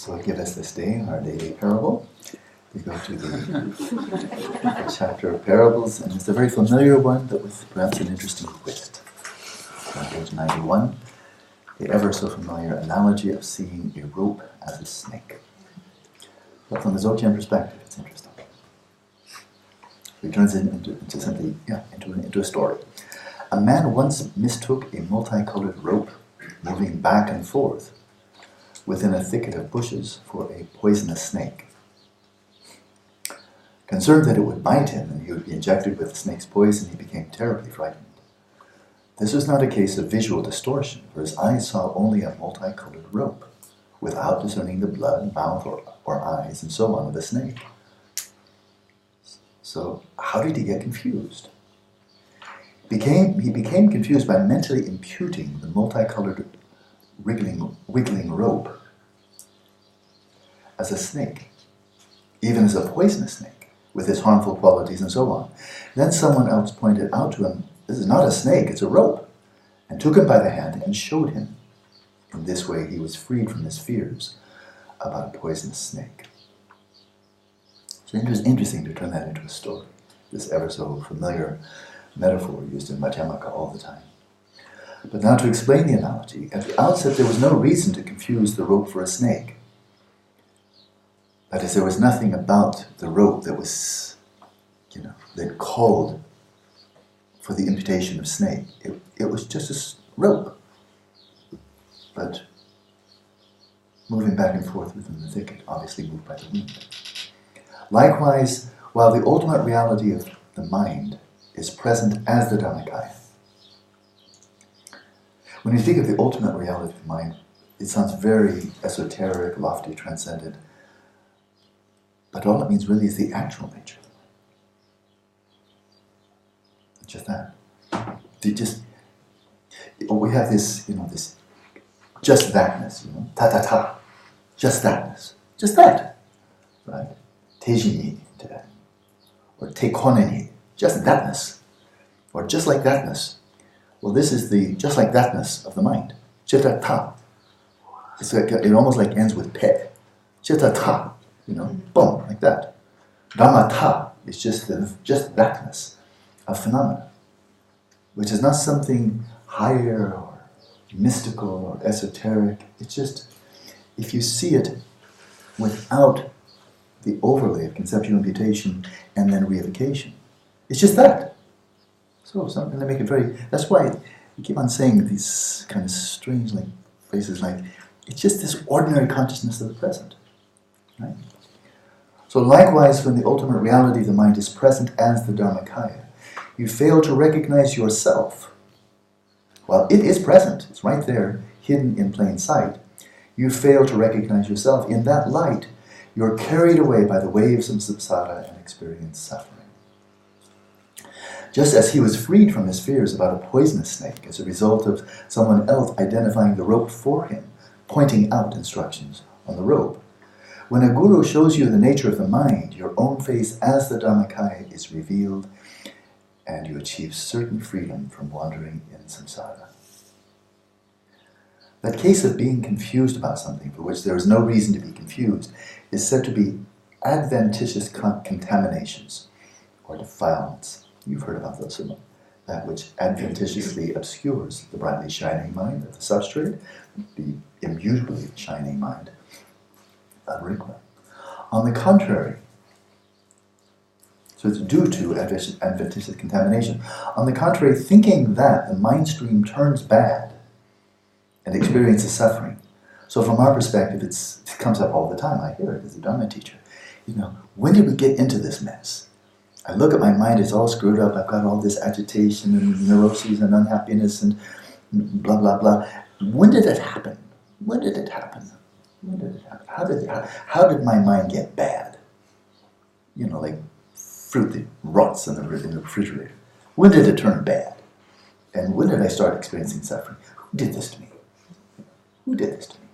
So give us this day our daily parable. We go to the chapter of parables, and it's a very familiar one, but with perhaps an interesting twist. On page 91, the ever so familiar analogy of seeing a rope as a snake. But from the Dzogchen perspective, it's interesting. It turns into a story. A man once mistook a multicolored rope moving back and forth within a thicket of bushes for a poisonous snake. Concerned that it would bite him and he would be injected with the snake's poison, he became terribly frightened. This was not a case of visual distortion, for his eyes saw only a multicolored rope, without discerning the blood, mouth, or eyes, and so on of the snake. So how did he get confused? He became confused by mentally imputing the multicolored wiggling rope as a snake, even as a poisonous snake, with its harmful qualities and so on. Then someone else pointed out to him, this is not a snake, it's a rope, and took him by the hand and showed him. In this way he was freed from his fears about a poisonous snake. So it was interesting to turn that into a story, this ever so familiar metaphor used in Madhyamaka all the time. But now to explain the analogy, at the outset there was no reason to confuse the rope for a snake. That is, there was nothing about the rope that was, that called for the imputation of snake. It was just a rope, but moving back and forth within the thicket, obviously moved by the wind. Likewise, while the ultimate reality of the mind is present as the Dharmakaya. When you think of the ultimate reality of the mind, it sounds very esoteric, lofty, transcendent. But all it means really is the actual nature of the mind. Just that. We have this, this just thatness, ta-ta-ta, just thatness, just that, right? Tejini, or tekonini, just thatness, or just like thatness. Well, this is the just like thatness of the mind. Chitta-ta. It's like, it almost like ends with pe. Chitta-ta. Boom, like that. Dhamma-ta is just thatness of phenomena, which is not something higher or mystical or esoteric. It's just, if you see it without the overlay of conceptual imputation and then reification, it's just that. So something to make it very, that's why you keep on saying these kind of strange phrases like, it's just this ordinary consciousness of the present, right? So likewise, when the ultimate reality of the mind is present as the Dharmakaya, you fail to recognize yourself. While it is present, it's right there, hidden in plain sight, you fail to recognize yourself. In that light, you're carried away by the waves of samsara and experience suffering. Just as he was freed from his fears about a poisonous snake as a result of someone else identifying the rope for him, pointing out instructions on the rope, when a guru shows you the nature of the mind, your own face as the Dharmakaya is revealed, and you achieve certain freedom from wandering in samsara. That case of being confused about something for which there is no reason to be confused is said to be adventitious contaminations or defilements. You've heard about those, that which adventitiously obscures the brightly shining mind of the substrate, the immutably shining mind of Rigpa. On the contrary, so it's due to adventitious contamination. On the contrary, thinking that the mind stream turns bad and experiences suffering. So from our perspective, it comes up all the time. I hear it as a Dharma teacher. When did we get into this mess? I look at my mind, it's all screwed up. I've got all this agitation and neuroses and unhappiness and blah, blah, blah. When did it happen? When did it happen? When did it happen? How did my mind get bad? Like fruit that rots in the refrigerator. When did it turn bad? And when did I start experiencing suffering? Who did this to me? Who did this to me?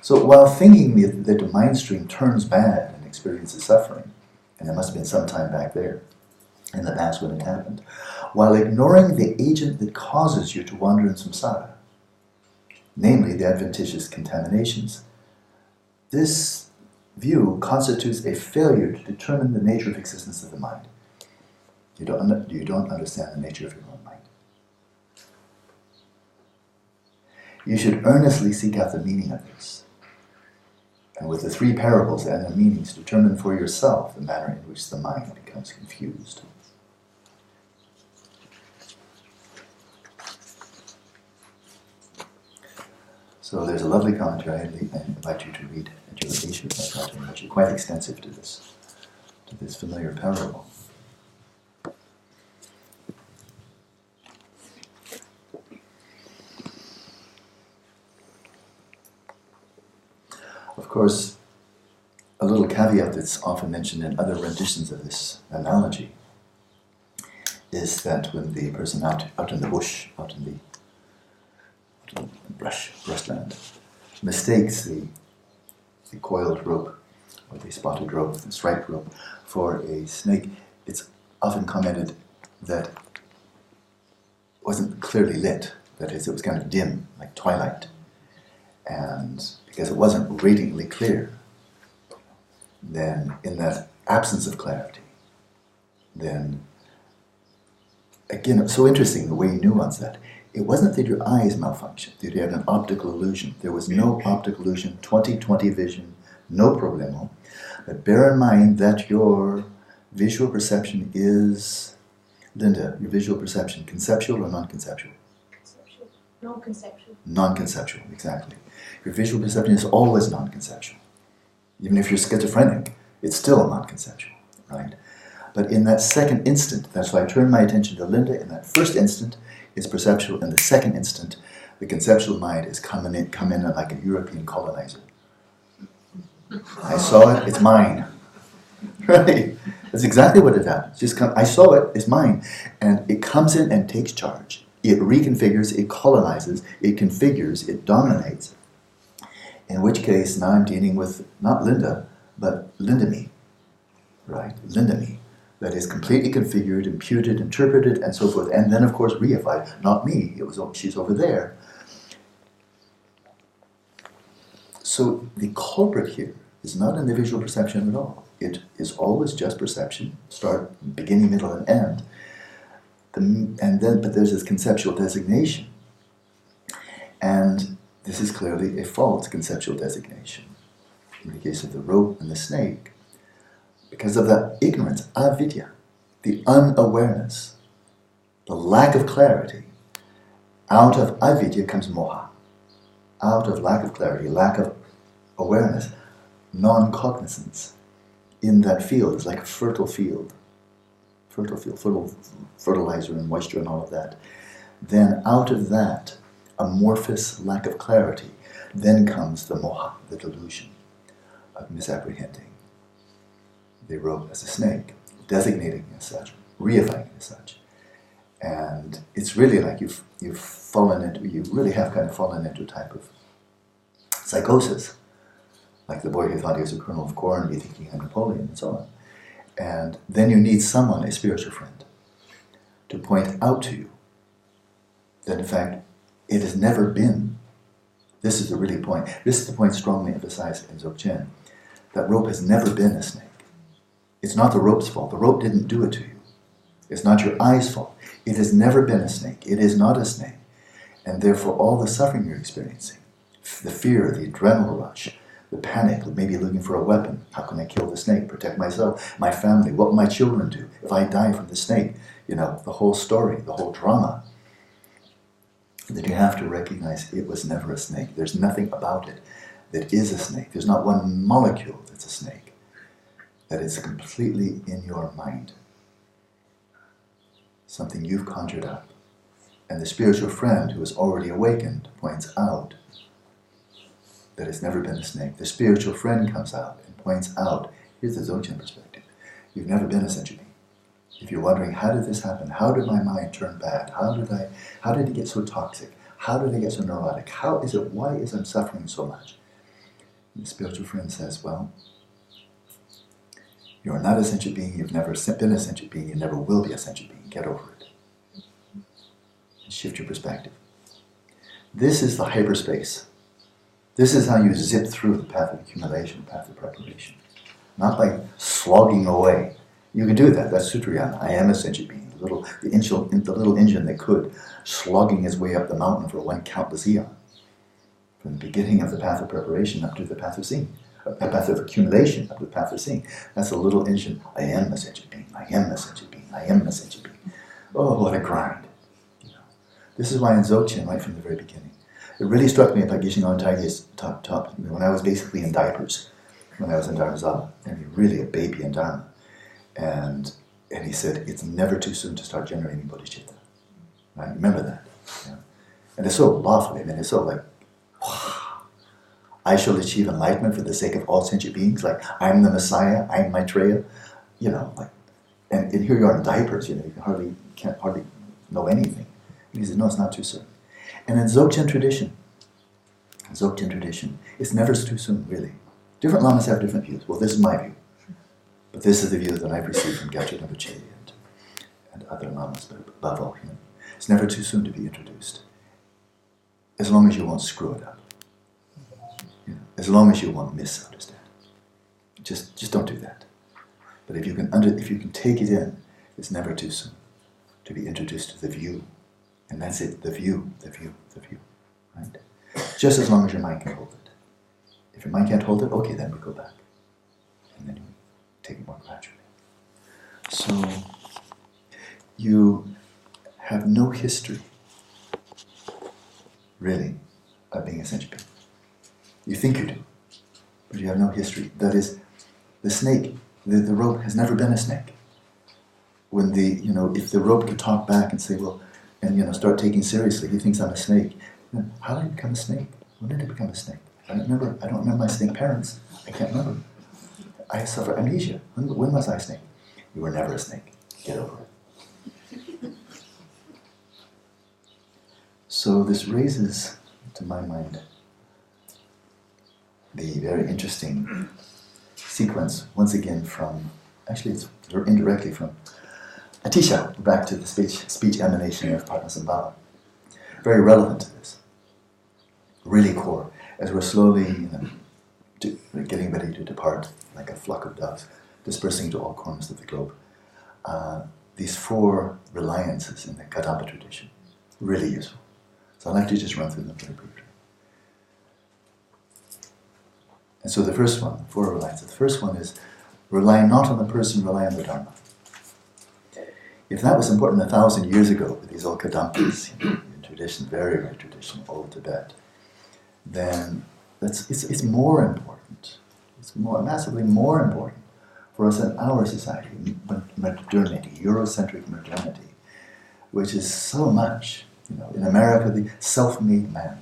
So while thinking that the mind stream turns bad and experiences suffering, and it must have been some time back there in the past when it happened, while ignoring the agent that causes you to wander in samsara, namely the adventitious contaminations, this view constitutes a failure to determine the nature of existence of the mind. You don't understand the nature of your own mind. You should earnestly seek out the meaning of this, and with the three parables and their meanings, determine for yourself the manner in which the mind becomes confused. So there's a lovely commentary I invite you to read at your leisure, which is quite extensive to this familiar parable. Of course, a little caveat that's often mentioned in other renditions of this analogy is that when the person out in the bush, out in the brushland, mistakes the coiled rope or the spotted rope, the striped rope, for a snake, it's often commented that it wasn't clearly lit, that is, it was kind of dim, like twilight. And because it wasn't radiantly clear, then in that absence of clarity, then, again, it's so interesting the way you nuance that. It wasn't that your eyes malfunctioned, that you had an optical illusion. There was no optical illusion, 20/20 vision, no problemo. But bear in mind that your visual perception is, Linda, your visual perception, conceptual or non-conceptual? Conceptual. Non-conceptual. Non-conceptual, exactly. Your visual perception is always non-conceptual. Even if you're schizophrenic, it's still non-conceptual, right? But in that second instant, that's why I turned my attention to Linda. In that first instant, it's perceptual. In the second instant, the conceptual mind is come in like a European colonizer. I saw it, it's mine. Right? That's exactly what it happens. I saw it, it's mine. And it comes in and takes charge. It reconfigures, it colonizes, it configures, it dominates. In which case, now I'm dealing with not Linda, but Linda-me. Right? Linda-me. That is completely configured, imputed, interpreted, and so forth. And then, of course, reified. Not me. She's over there. So the culprit here is not in the visual perception at all. It is always just perception, start, beginning, middle, and end. But there's this conceptual designation. And this is clearly a false conceptual designation. In the case of the rope and the snake, because of that ignorance, avidya, the unawareness, the lack of clarity, out of avidya comes moha. Out of lack of clarity, lack of awareness, non-cognizance in that field is like a fertile field, fertilizer and moisture and all of that. Then out of that amorphous lack of clarity, then comes the moha, the delusion of misapprehending the rope as a snake, designating as such, reifying as such. And it's really like you really have kind of fallen into a type of psychosis, like the boy who thought he was a kernel of corn, be thinking of Napoleon, and so on. And then you need someone, a spiritual friend, to point out to you that in fact it has never been. This is the really point. This is the point strongly emphasized in Dzogchen. That rope has never been a snake. It's not the rope's fault. The rope didn't do it to you. It's not your eye's fault. It has never been a snake. It is not a snake. And therefore all the suffering you're experiencing, the fear, the adrenaline rush, the panic, maybe looking for a weapon. How can I kill the snake, protect myself, my family? What will my children do if I die from the snake? You know, the whole story, the whole drama. That you have to recognize it was never a snake. There's nothing about it that is a snake. There's not one molecule that's a snake. That is completely in your mind. Something you've conjured up. And the spiritual friend who is already awakened points out that it's never been a snake. The spiritual friend comes out and points out, here's the Dzogchen perspective. You've never been a sentient being. If you're wondering, how did this happen? How did my mind turn bad? How did it get so toxic? How did I get so neurotic? Why is I suffering so much? And the spiritual friend says, well, you are not a sentient being, you've never been a sentient being, you never will be a sentient being. Get over it. And shift your perspective. This is the hyperspace This is how you zip through the path of accumulation, path of preparation. Not by slogging away. You can do that. That's Sutrayana. I am a sentient being. The little engine that could, slogging his way up the mountain for one countless eon. From the beginning of the path of preparation up to the path of seeing. A path of accumulation up to the path of seeing. That's a little engine. I am a sentient being. I am a sentient being. I am a sentient being. Oh, what a grind. This is why in Dzogchen, right from the very beginning, it really struck me about Geshe Taige's top. When I was basically in diapers, when I was in Dharmazawa, and really a baby in Dharma. And he said, it's never too soon to start generating bodhicitta. Right? Remember that. Yeah. And it's so lawful. I mean, it's so like, wow. I shall achieve enlightenment for the sake of all sentient beings. Like, I'm the Messiah, I'm Maitreya. Like, and here you are in diapers, you can't hardly know anything. And he said, no, it's not too soon. And in Dzogchen tradition, it's never too soon, really. Different lamas have different views. Well, this is my view. But this is the view that I've received from Gyaltsen and other lamas, but above all him. It's never too soon to be introduced. As long as you won't screw it up. As long as you won't misunderstand. Just don't do that. But if you can take it in, it's never too soon to be introduced to the view. And that's it, the view. Right? Just as long as your mind can hold it. If your mind can't hold it, okay, then we go back. And then you take it more gradually. So, you have no history, really, of being a sentient being. You think you do, but you have no history. That is, the snake, the rope has never been a snake. When if the rope could talk back and say, well, and start taking seriously, he thinks I'm a snake. How did I become a snake? When did I become a snake? I don't remember my snake parents. I can't remember. I suffer amnesia. When was I a snake? You were never a snake. Get over it. So this raises, to my mind, the very interesting sequence, once again actually it's indirectly from Atisha, back to the speech emanation of Padmasambhava. Very relevant to this. Really core. As we're slowly getting ready to depart, like a flock of doves, dispersing to all corners of the globe, these 4 reliances in the Kadampa tradition, really useful. So I'd like to just run through them very briefly. And so the first one, 4 reliances. The first one is, rely not on the person, rely on the Dharma. If that was important 1,000 years ago with these old Kadampas in tradition, very, very traditional, old Tibet, then it's more important. It's massively more important for us in our society, modernity, Eurocentric modernity, which is so much, in America, the self-made man.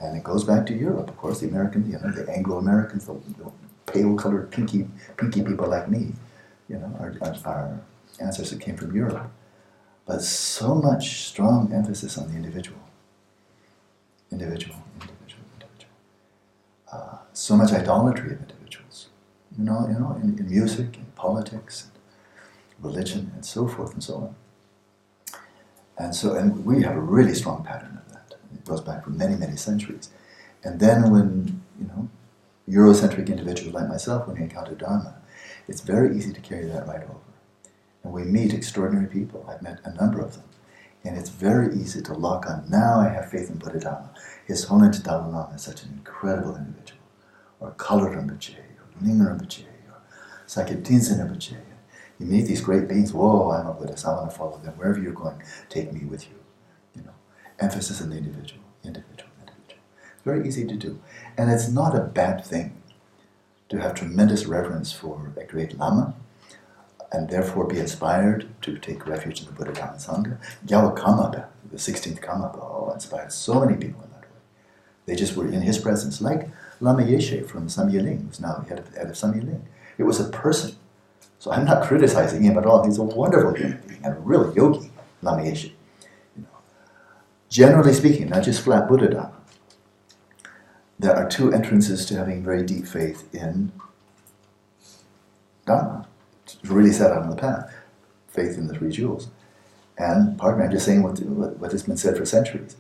And it goes back to Europe, of course, the Anglo-Americans, the pale-colored, pinky people like me, our ancestors came from Europe. But so much strong emphasis on the individual. So much idolatry of individuals. In music, in politics, and religion, and so forth and so on. And we have a really strong pattern of that. It goes back for many, many centuries. And then when, Eurocentric individuals like myself, when we encounter Dharma, it's very easy to carry that right over. And we meet extraordinary people. I've met a number of them. And it's very easy to lock on, now I have faith in Buddha-Dhamma. His Holiness Dalai Lama is such an incredible individual. Or Kala Rinpoche, or Ling Rinpoche, or Sakya Tenzin Rinpoche. You meet these great beings, whoa, I'm a Buddhist, I want to follow them. Wherever you're going, take me with you. Emphasis on the individual. It's very easy to do. And it's not a bad thing to have tremendous reverence for a great Lama, and therefore be inspired to take refuge in the Buddha Dhamma Sangha. Geluk-Kagyü, the 16th Karmapa, inspired so many people in that way. They just were in his presence, like Lama Yeshe from Samyeling, who's now head of Samyeling. It was a person. So I'm not criticizing him at all. He's a wonderful human being, and a real yogi, Lama Yeshe. Generally speaking, not just flat Buddha Dhamma, there are 2 entrances to having very deep faith in Dharma. To really set out on the path. Faith in the 3 jewels. And, pardon me, I'm just saying what has been said for centuries.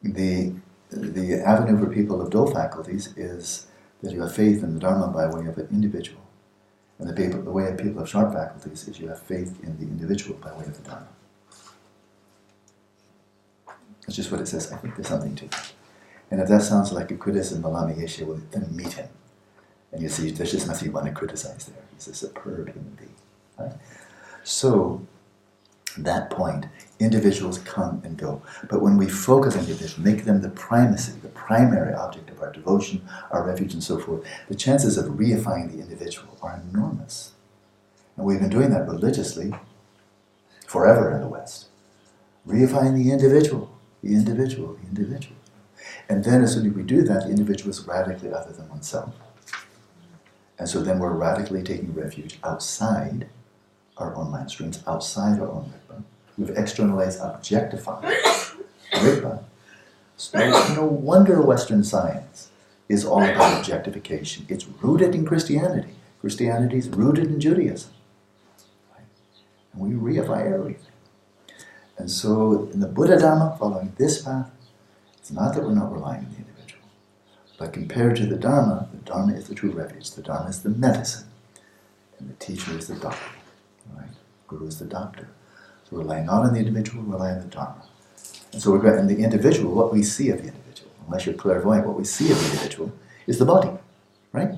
The the avenue for people of dual faculties is that you have faith in the Dharma by way of an individual. And the way of people of sharp faculties is you have faith in the individual by way of the Dharma. That's just what it says. I think there's something to it. And if that sounds like a criticism, the Lama Yeshe will then meet him. And you see, there's just nothing you want to criticize there. He's a superb human being. Right? So, that point, individuals come and go. But when we focus on individuals, make them the primacy, the primary object of our devotion, our refuge, and so forth, the chances of reifying the individual are enormous. And we've been doing that religiously forever in the West. Reifying the individual, the individual, the individual. And then as soon as we do that, the individual is radically other than oneself. And so then we're radically taking refuge outside our own mind streams, outside our own Rigpa. We've externalized, objectified Rigpa. So no wonder Western science is all about objectification. It's rooted in Christianity. Christianity is rooted in Judaism. Right? And we reify everything. And so in the Buddha Dhamma, following this path, it's not that we're not relying on the individual. But compared to the Dharma is the true refuge. The Dharma is the medicine. And the teacher is the doctor. Right? Guru is the doctor. So we're relying not on the individual, we're relying on the Dharma. And so we're in the individual, what we see of the individual, unless you're clairvoyant, what we see of the individual is the body. Right?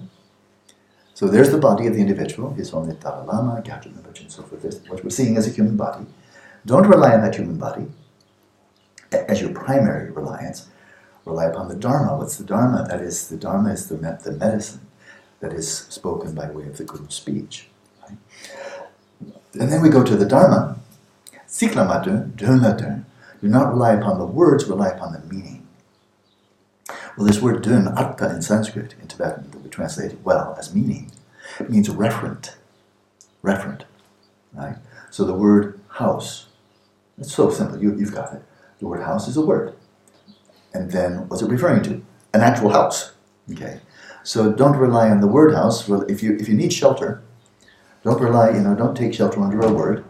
So there's the body of the individual, his own Dalai Lama, Gyaltsen, and so forth. This, what we're seeing as a human body. Don't rely on that human body as your primary reliance. Rely upon the Dharma. What's the Dharma? That is, the Dharma is the medicine that is spoken by way of the Guru's speech. Right? And then we go to the Dharma. Siklamatu, Dharmatu. Do not rely upon the words, rely upon the meaning. Well, this word dharma, atta in Sanskrit, in Tibetan, that we translate it well as meaning, it means referent. Referent. Right? So the word house, it's so simple, you've got it. The word house is a word. And then what's it referring to? An actual house. Okay. So don't rely on the word house. Well, if you need shelter, don't take shelter under a word.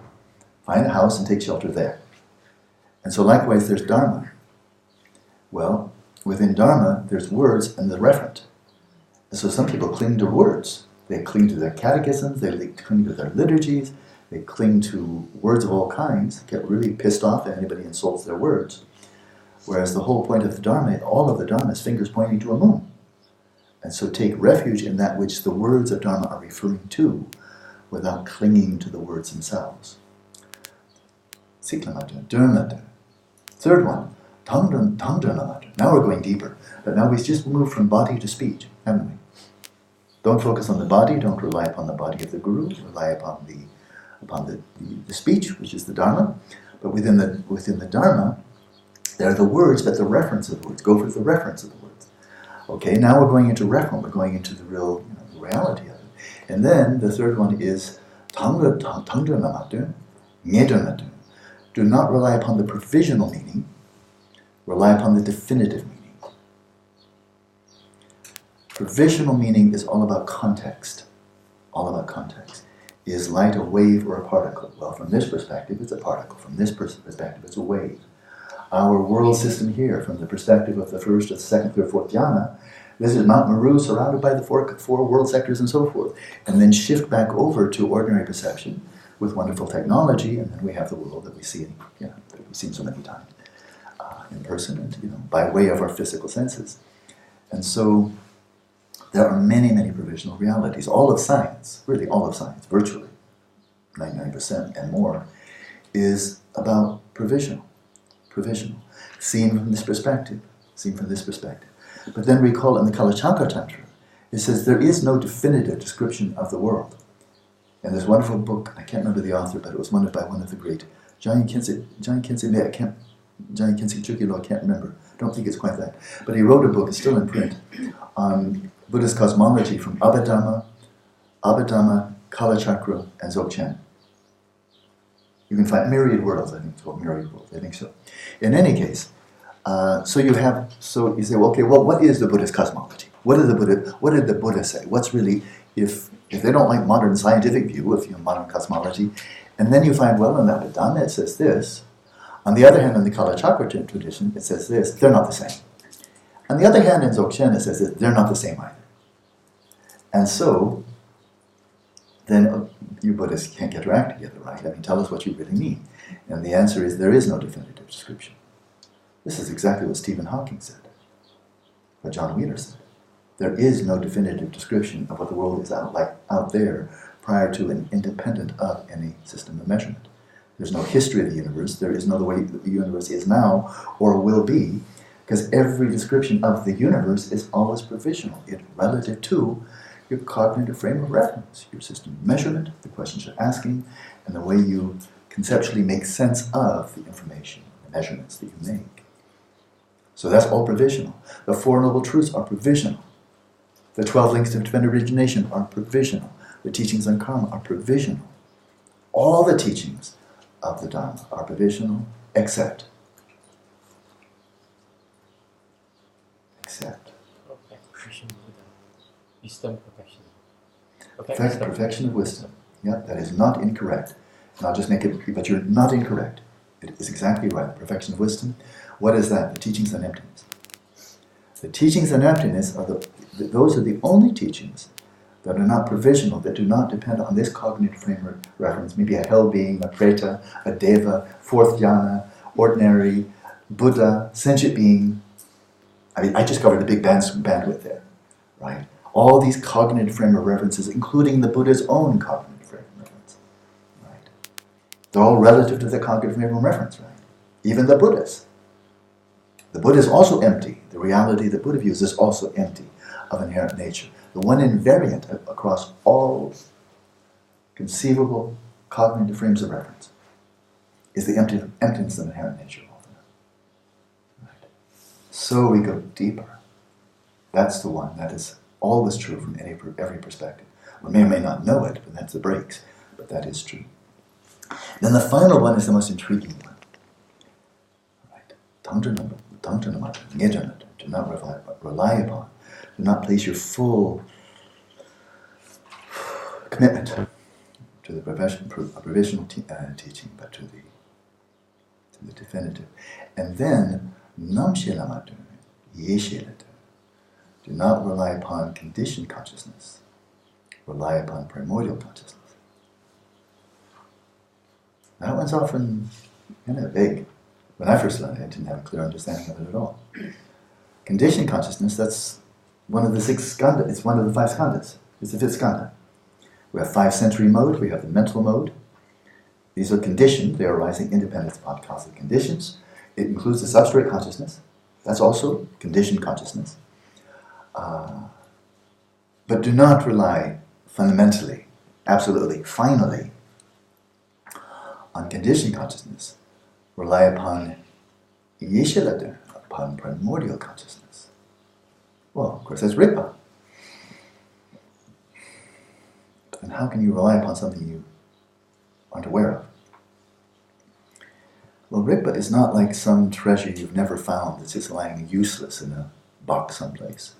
Find a house and take shelter there. And so likewise there's Dharma. Well, within Dharma there's words and the referent. And so some people cling to words. They cling to their catechisms, they cling to their liturgies, they cling to words of all kinds, get really pissed off if anybody insults their words. Whereas the whole point of the Dharma, all of the Dharma is fingers pointing to a moon. And so take refuge in that which the words of Dharma are referring to, without clinging to the words themselves. Siklamatu, Dharmatu. Third one, Tangdharmatu. Now we're going deeper. But now we've just moved from body to speech, haven't we? Don't focus on the body, don't rely upon the body of the Guru, rely upon the speech, which is the Dharma. But within the Dharma, there are the words, but the reference of the words. Go for the reference of the words. Okay, now we're going into reference, we're going into the real the reality of it. And then the third one is Tangdharmatu, Nyedharmatu. Do not rely upon the provisional meaning, rely upon the definitive meaning. Provisional meaning is all about context. All about context. Is light a wave or a particle? Well, from this perspective, it's a particle. From this perspective, it's a wave. Our world system here, from the perspective of the first, or the second, third, fourth jhana, this is Mount Meru surrounded by the four world sectors and so forth. And then shift back over to ordinary perception with wonderful technology, and then we have the world that we see, that we've seen so many times in person, and by way of our physical senses. And so there are many, many provisional realities. All of science, really all of science, virtually 99% and more, is about provisional, seen from this perspective. But then recall in the Geluk-Kagyü Tantra, it says there is no definitive description of the world. And this wonderful book, I can't remember the author, but it was by one of the great, Chökyi, I can't remember. I don't think it's quite that. But he wrote a book, it's still in print, on Buddhist cosmology from Abhidhamma, Kalachakra, and Dzogchen. You can find myriad worlds, I think it's called myriad worlds, I think so. In any case, so you say, well, okay, what is the Buddhist cosmology? What did the Buddha say? What's really, if they don't like modern scientific view of modern cosmology, and then you find, well, in the Abhidhamma it says this. On the other hand, in the Kalachakra tradition, it says this. They're not the same. On the other hand, in Dzogchen it says that they're not the same either. And so, then you Buddhists can't get your act together, right? I mean, tell us what you really mean. And the answer is there is no definitive description. This is exactly what Stephen Hawking said, what John Wheeler said. There is no definitive description of what the world is out there prior to and independent of any system of measurement. There's no history of the universe. There is no the way the universe is now or will be, because every description of the universe is always provisional. It's relative to your cognitive frame of reference, your system of measurement, the questions you're asking, and the way you conceptually make sense of the information, the measurements that you make. So that's all provisional. The Four Noble Truths are provisional. The 12 links to divine origination are provisional. The teachings on karma are provisional. All the teachings of the Dharma are provisional, except perfection of wisdom, perfection of wisdom. Yeah, that is not incorrect. And I'll just make it, but you're not incorrect. It is exactly right. Perfection of wisdom. What is that? The teachings on emptiness. The teachings on emptiness are those are the only teachings that are not provisional, that do not depend on this cognitive frame of reference, maybe a hell being, a preta, a deva, fourth jhana, ordinary, Buddha, sentient being. I mean, I just covered the big bandwidth there, right? All these cognitive frame of references, including the Buddha's own cognitive frame of reference, right? They're all relative to the cognitive frame of reference, right? Even the Buddhas. The Buddha is also empty. The reality the Buddha views is also empty of inherent nature. The one invariant across all conceivable cognitive frames of reference is the emptiness of inherent nature of all of them. Right. So we go deeper. That's the one that is always true from every perspective. We may or may not know it, but that's the breaks. But that is true. Then the final one is the most intriguing one. Right. Do not rely upon. Do not place your full commitment to the provisional teaching, but to the definitive. And then, namshelamatu, yeshelatu. Do not rely upon conditioned consciousness. Rely upon primordial consciousness. That one's often kind of vague. When I first learned it, I didn't have a clear understanding of it at all. Conditioned consciousness, that's one of the 6 skandhas. It's one of the 5 skandhas. It's the 5th skandha. We have 5 sensory mode, we have the mental mode. These are conditioned, they are arising independent upon causative conditions. It includes the substrate consciousness. That's also conditioned consciousness. But do not rely fundamentally, absolutely, finally, on conditioned consciousness. Rely upon yeshelatu, upon primordial consciousness. Well, of course, that's Rigpa. And how can you rely upon something you aren't aware of? Well, Rigpa is not like some treasure you've never found that's just lying useless in a box someplace,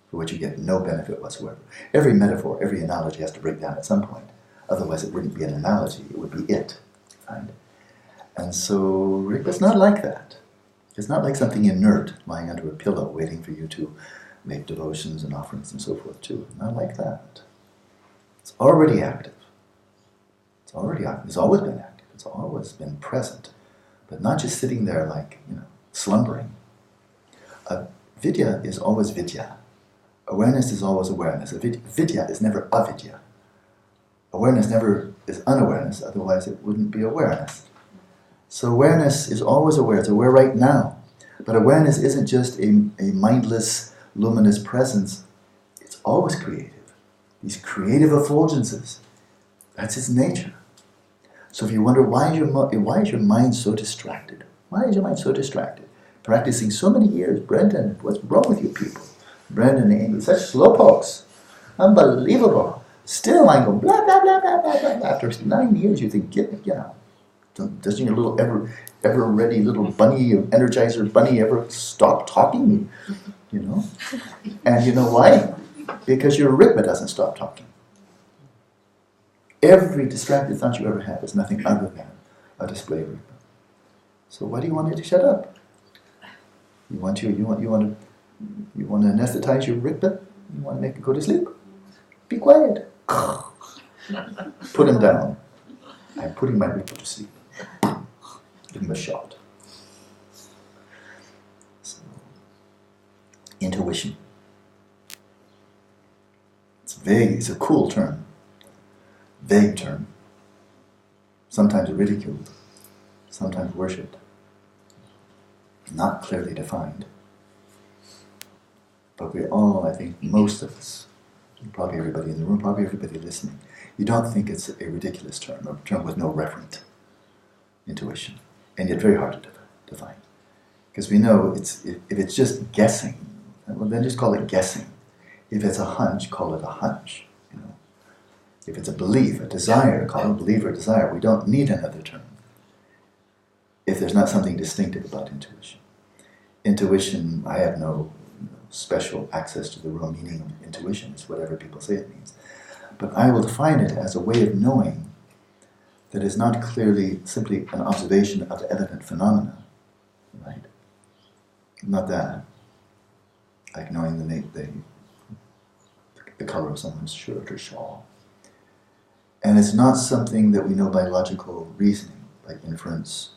for which you get no benefit whatsoever. Every metaphor, every analogy has to break down at some point. Otherwise, it wouldn't be an analogy, it would be it. Right? And so, Rigpa's not like that. It's not like something inert lying under a pillow waiting for you to make devotions and offerings and so forth too. Not like that. It's already active. It's already active. It's always been active. It's always been present. But not just sitting there like, slumbering. Vidya is always vidya. Awareness is always awareness. Vidya is never avidya. Awareness never is unawareness, otherwise it wouldn't be awareness. So awareness is always aware. It's aware right now. But awareness isn't just a mindless, luminous presence. It's always creative. These creative effulgences. That's its nature. So if you wonder, why is your mind so distracted? Why is your mind so distracted? Practicing so many years. Brendan, what's wrong with you people? Brendan and Amy, such slowpokes. Unbelievable. Still I go blah, blah, blah, blah, blah, blah. After 9 years you think, doesn't your little ever ready little bunny, energizer bunny ever stop talking? And you know why? Because your Rigpa doesn't stop talking. Every distracted thought you ever have is nothing other than a display of Rigpa. So why do you want it to shut up? You want to You want to anesthetize your Rigpa? You want to make it go to sleep? Be quiet. Put him down. I'm putting my Rigpa to sleep. Give him a shot. So, intuition. It's vague. It's a cool term. Vague term. Sometimes ridiculed. Sometimes worshipped. Not clearly defined. But we all, I think, most of us, probably everybody in the room, probably everybody listening, you don't think it's a ridiculous term, a term with no referent. Intuition. And yet very hard to define. Because we know if it's just guessing, well then just call it guessing. If it's a hunch, call it a hunch. You know. If it's a belief, a desire, call it a belief or desire. We don't need another term. If there's not something distinctive about intuition. Intuition, I have no special access to the real meaning of intuition. It's whatever people say it means. But I will define it as a way of knowing that is not clearly simply an observation of evident phenomena, right? Not that. Like knowing the color of someone's shirt or shawl. And it's not something that we know by logical reasoning, by inference,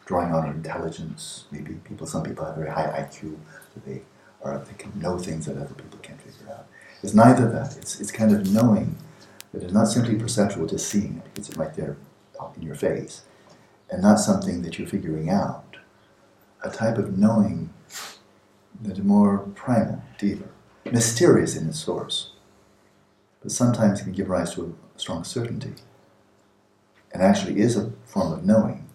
drawing on our intelligence. Maybe some people have very high IQ, that they can know things that other people can't figure out. It's neither that. It's kind of knowing that it's not simply perceptual, just seeing it. It's right there in your face. And not something that you're figuring out. A type of knowing that is more primal, deeper, mysterious in its source. But sometimes can give rise to a strong certainty. And actually is a form of knowing.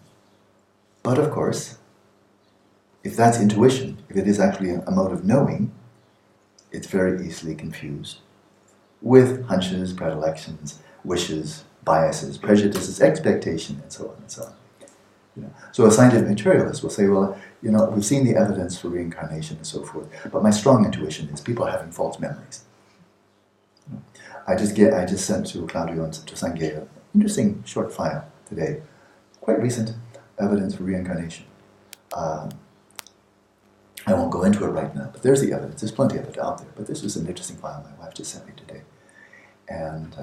But of course, if that's intuition, if it is actually a mode of knowing, it's very easily confused with hunches, predilections, wishes, biases, prejudices, expectation, and so on and so on. You know? So a scientific materialist will say, well, you know, we've seen the evidence for reincarnation and so forth, but my strong intuition is people are having false memories. You know? I just sent to Claudio and to Sangye an interesting short file today, quite recent evidence for reincarnation. I won't go into it right now, but there's the evidence. There's plenty of it out there. But this was an interesting file my wife just sent me today. And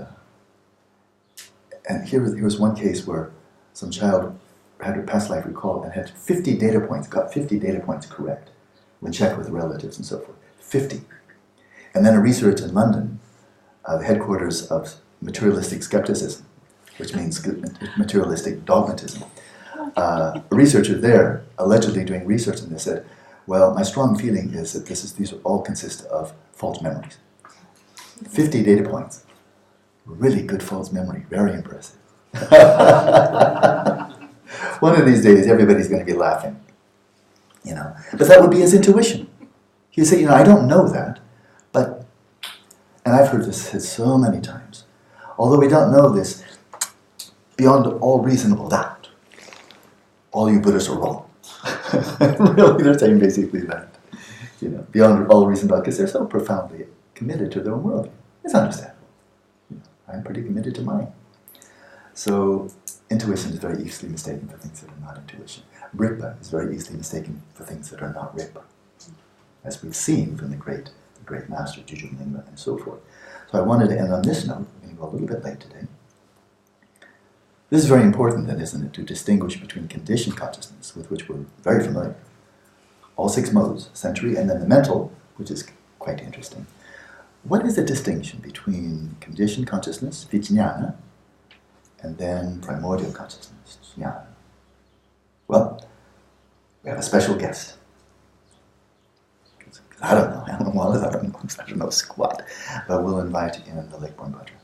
here was one case where some child had her past life recall and had 50 data points, got 50 data points correct when checked with relatives and so forth. 50. And then a researcher in London, the headquarters of materialistic skepticism, which means materialistic dogmatism. A researcher there, allegedly doing research on this, said, well, my strong feeling is that these all consist of false memories. 50 data points. Really good false memory. Very impressive. One of these days, everybody's going to be laughing. You know, but that would be his intuition. He'd say, you know, I don't know that, but, and I've heard this said so many times, although we don't know this, beyond all reasonable doubt, all you Buddhists are wrong. Really, they're saying basically that. You know, beyond all reasonable doubt, because they're so profoundly committed to their own worldview. It's understandable. You know, I'm pretty committed to mine. So, intuition is very easily mistaken for things that are not intuition. Rigpa is very easily mistaken for things that are not Rigpa, as we've seen from the great master, Dzogchen and so forth. So I wanted to end on this note. We're going to go a little bit late today. This is very important then, isn't it, to distinguish between conditioned consciousness, with which we're very familiar, all 6 modes, sensory, and then the mental, which is quite interesting. What is the distinction between conditioned consciousness, Vipashyana, and then primordial consciousness, Jnana? Well, we have a special guest. I don't know Wallace, I don't know squat, but we'll invite in the Lakeborn Vajra.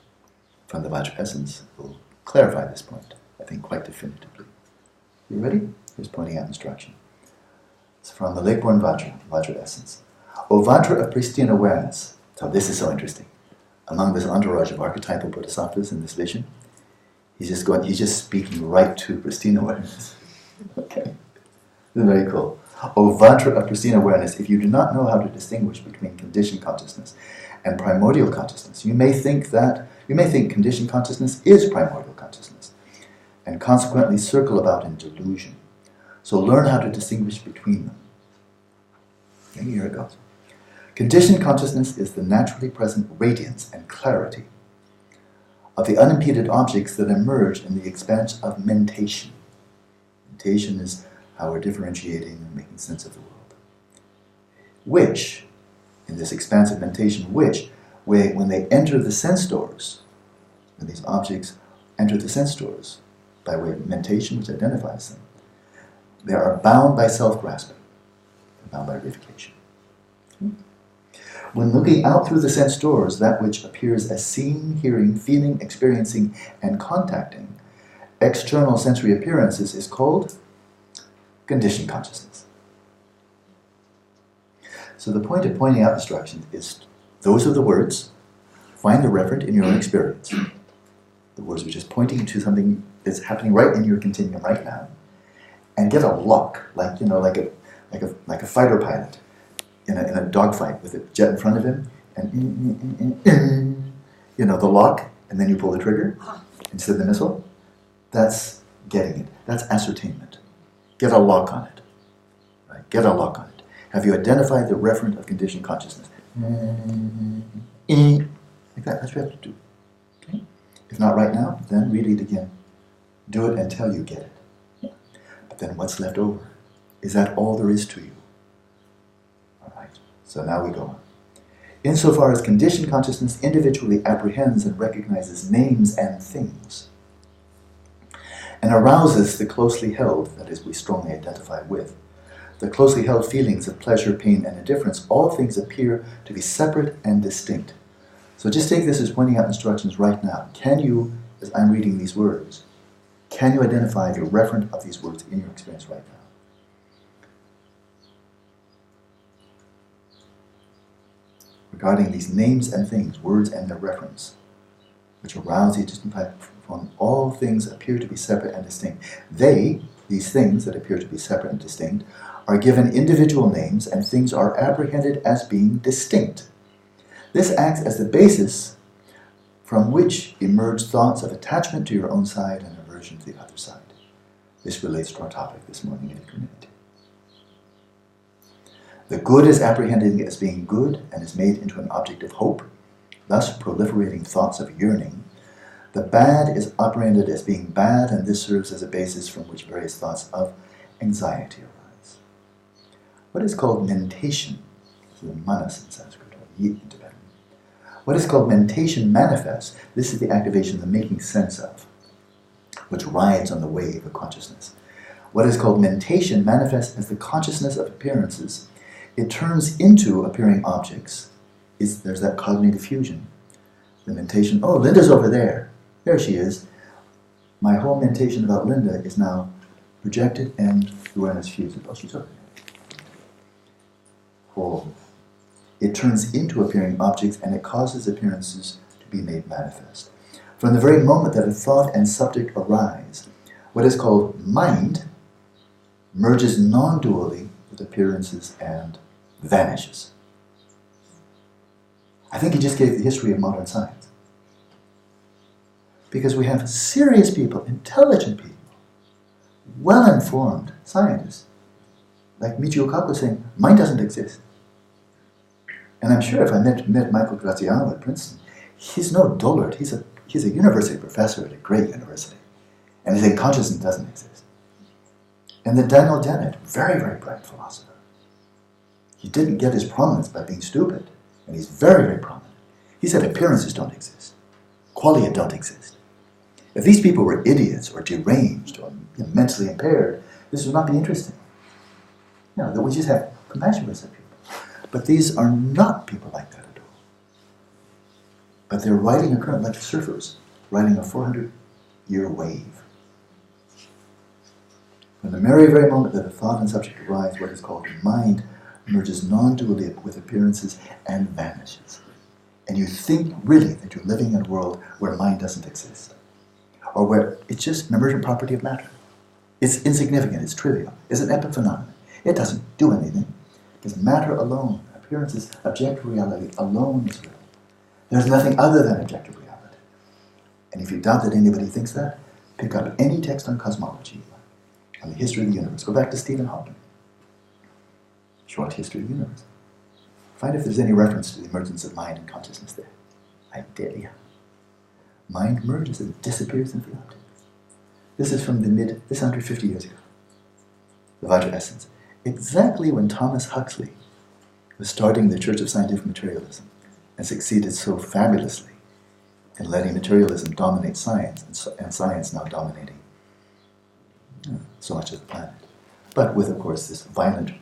From the Vajra essence, we'll clarify this point, I think, quite definitively. You ready? Here's pointing out instruction. It's from the Lakeborn Vajra, Vajra essence. O Vajra of pristine awareness. So this is so interesting. Among this entourage of archetypal bodhisattvas in this vision, he's just speaking right to pristine awareness. Okay. This is very cool. O Vajra of pristine awareness, if you do not know how to distinguish between conditioned consciousness and primordial consciousness, you may think conditioned consciousness is primordial consciousness, and consequently circle about in delusion. So learn how to distinguish between them. And here it goes. Conditioned consciousness is the naturally present radiance and clarity of the unimpeded objects that emerge in the expanse of mentation. Mentation is how we're differentiating and making sense of the world. Which, in this expansive mentation, when they enter the sense doors, when these objects enter the sense doors by way of mentation, which identifies them, they are bound by self-grasping, bound by reification. When looking out through the sense doors, that which appears as seeing, hearing, feeling, experiencing, and contacting external sensory appearances is called conditioned consciousness. So the point of pointing out instructions is, those are the words, find the referent in your own experience. The words are just pointing to something that's happening right in your continuum right now, and get a lock, like a fighter pilot in a dogfight with a jet in front of him, and the lock, and then you pull the trigger instead of the missile. That's getting it. That's ascertainment. Get a lock on it. Right? Get a lock on it. Have you identified the referent of conditioned consciousness? Like that. That's what you have to do. Okay? If not right now, then read it again. Do it until you get it. But then what's left over? Is that all there is to you? All right. So now we go on. Insofar as conditioned consciousness individually apprehends and recognizes names and things, and arouses the closely held, that is, we strongly identify with, the closely held feelings of pleasure, pain, and indifference, all things appear to be separate and distinct. So just take this as pointing out instructions right now. Can you, as I'm reading these words, can you identify the referent of these words in your experience right now? Regarding these names and things, words and their reference, which arouse the distant from all things appear to be separate and distinct. They, these things that appear to be separate and distinct, are given individual names, and things are apprehended as being distinct. This acts as the basis from which emerge thoughts of attachment to your own side and aversion to the other side. This relates to our topic this morning in Equanimity. The good is apprehended as being good and is made into an object of hope, thus proliferating thoughts of yearning. The bad is apprehended as being bad, and this serves as a basis from which various thoughts of anxiety arise. What is called mentation, this is manas in Sanskrit, or yi in Tibetan. What is called mentation manifests, this is the activation, the making sense of, which rides on the wave of consciousness. What is called mentation manifests as the consciousness of appearances. It turns into appearing objects. There's that cognitive fusion. The mentation, oh, Linda's over there. There she is. My whole mentation about Linda is now projected and awareness fuses. Oh, she's over there. Oh. It turns into appearing objects, and it causes appearances to be made manifest. From the very moment that a thought and subject arise, what is called mind merges non-dually with appearances and vanishes. I think he just gave the history of modern science. Because we have serious people, intelligent people, well-informed scientists, like Michio Kaku saying, mind doesn't exist. And I'm sure if I met Michael Graziano at Princeton, he's no dullard. He's a university professor at a great university. And he's saying consciousness doesn't exist. And then Daniel Dennett, very, very bright philosopher. He didn't get his prominence by being stupid. And he's very, very prominent. He said appearances don't exist. Qualia don't exist. If these people were idiots or deranged or mentally impaired, this would not be interesting. That we just have compassion for such people. But these are not people like that at all. But they're riding a current like surfers, riding a 400-year wave. From the very, very moment that a thought and subject arise, what is called mind merges non-dually with appearances and vanishes. And you think really that you're living in a world where mind doesn't exist. Or where it's just an emergent property of matter. It's insignificant, it's trivial, it's an epiphenomenon. It doesn't do anything. Because matter alone, appearances, objective reality alone is real. There's nothing other than objective reality. And if you doubt that anybody thinks that, pick up any text on cosmology, on the history of the universe. Go back to Stephen Hawking. Short history of the universe. Find if there's any reference to the emergence of mind and consciousness there. I dare you. Mind merges and disappears into the object. This is from this is 150 years ago. The Vajra Essence. Exactly when Thomas Huxley was starting the Church of Scientific Materialism and succeeded so fabulously in letting materialism dominate science, and science now dominating so much of the planet. But with, of course, this violent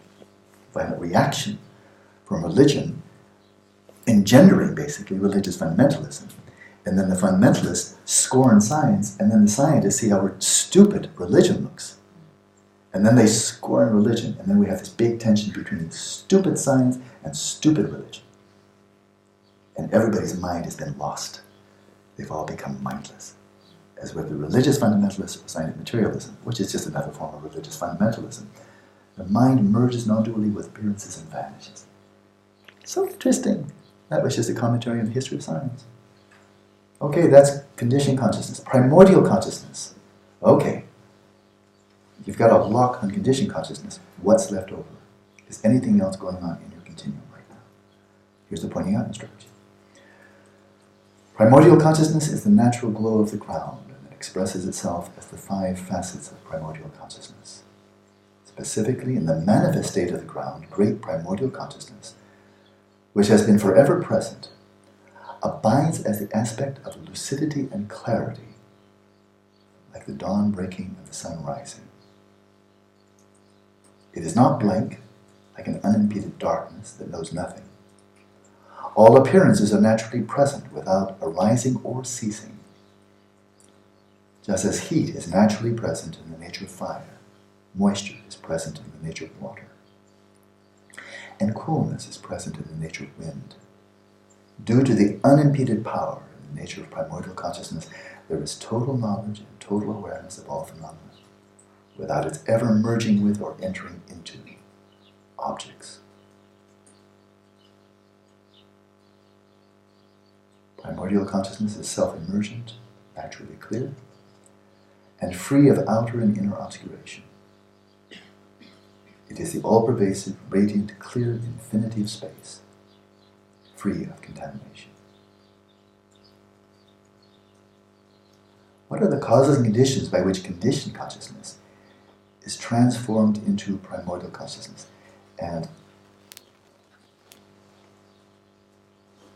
reaction from religion, engendering basically religious fundamentalism. And then the fundamentalists scorn science, and then the scientists see how stupid religion looks. And then they scorn religion, and then we have this big tension between stupid science and stupid religion. And everybody's mind has been lost. They've all become mindless. As with the religious fundamentalists or scientific materialism, which is just another form of religious fundamentalism, the mind merges non-dually with appearances and vanishes. So interesting. That was just a commentary on the history of science. Okay, that's conditioned consciousness. Primordial consciousness. Okay. You've got a lock on conditioned consciousness. What's left over? Is anything else going on in your continuum right now? Here's the pointing out instruction. Primordial consciousness is the natural glow of the ground, and it expresses itself as the 5 facets of primordial consciousness. Specifically, in the manifest state of the ground, great primordial consciousness, which has been forever present, abides as the aspect of lucidity and clarity, like the dawn breaking and the sun rising. It is not blank, like an unimpeded darkness that knows nothing. All appearances are naturally present without arising or ceasing. Just as heat is naturally present in the nature of fire, moisture is present in the nature of water, and coolness is present in the nature of wind. Due to the unimpeded power in the nature of primordial consciousness, there is total knowledge and total awareness of all phenomena, without its ever merging with or entering into objects. Primordial consciousness is self-emergent, naturally clear, and free of outer and inner obscuration. It is the all-pervasive, radiant, clear infinity of space, free of contamination. What are the causes and conditions by which conditioned consciousness is transformed into primordial consciousness? And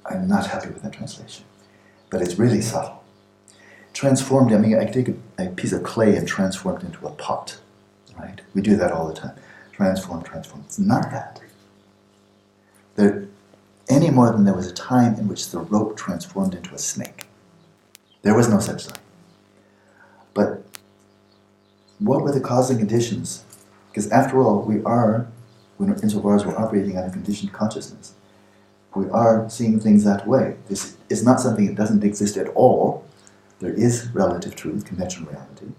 I'm not happy with that translation, but it's really subtle. Transformed, I mean, I take a piece of clay and transform it into a pot, right? We do that all the time. Transform. It's not that. There, any more than there was a time in which the rope transformed into a snake. There was no such thing. But what were the causing conditions? Because after all, we are, insofar as we're operating on a conditioned consciousness, we are seeing things that way. This is not something that doesn't exist at all. There is relative truth, conventional reality.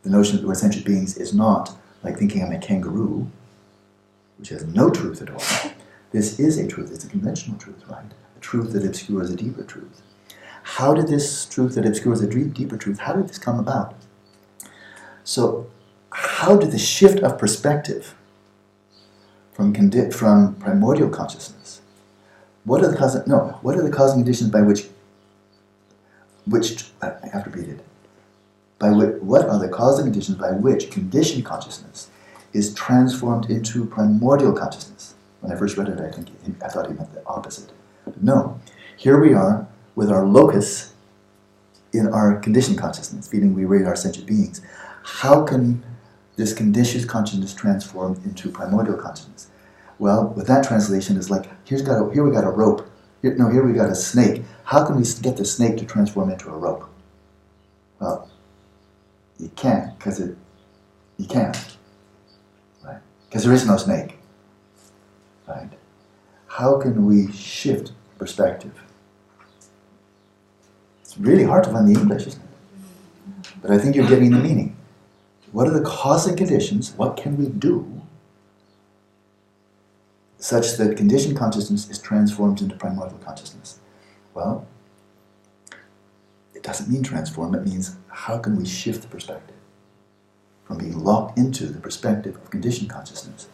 The notion that we're sentient beings is not like thinking I'm a kangaroo, which has no truth at all. This is a truth. It's a conventional truth, right? A truth that obscures a deeper truth. How did this truth that obscures a deeper truth, how did this come about? So, how did the shift of perspective from primordial consciousness, what are the causing conditions by which I have to repeat it. What are the causing conditions by which conditioned consciousness is transformed into primordial consciousness? When I first read it, I thought he meant the opposite. But no, here we are with our locus in our conditioned consciousness, feeling we really are sentient beings. How can this conditioned consciousness transform into primordial consciousness? Well, with that translation, it's like, here we got a rope. Here we got a snake. How can we get the snake to transform into a rope? Well, you can't, you can't, right? Because there is no snake, right? How can we shift perspective? It's really hard to find the English, isn't it? But I think you're getting the meaning. What are the causing conditions? What can we do such that conditioned consciousness is transformed into primordial consciousness? Well, it doesn't mean transform, it means how can we shift the perspective from being locked into the perspective of conditioned consciousness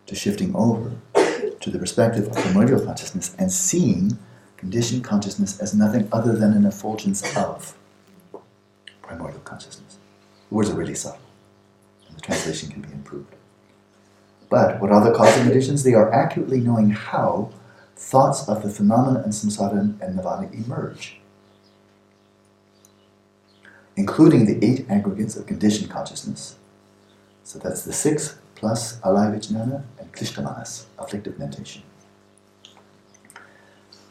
to shifting over to the perspective of primordial consciousness and seeing conditioned consciousness as nothing other than an effulgence of primordial consciousness. The words are really subtle, and the translation can be improved. But what are the causal conditions? They are accurately knowing how thoughts of the phenomena and samsara and nirvana emerge, including the 8 aggregates of conditioned consciousness. So that's the 6 plus alaya vijnana and klishta-manas, afflictive mentation.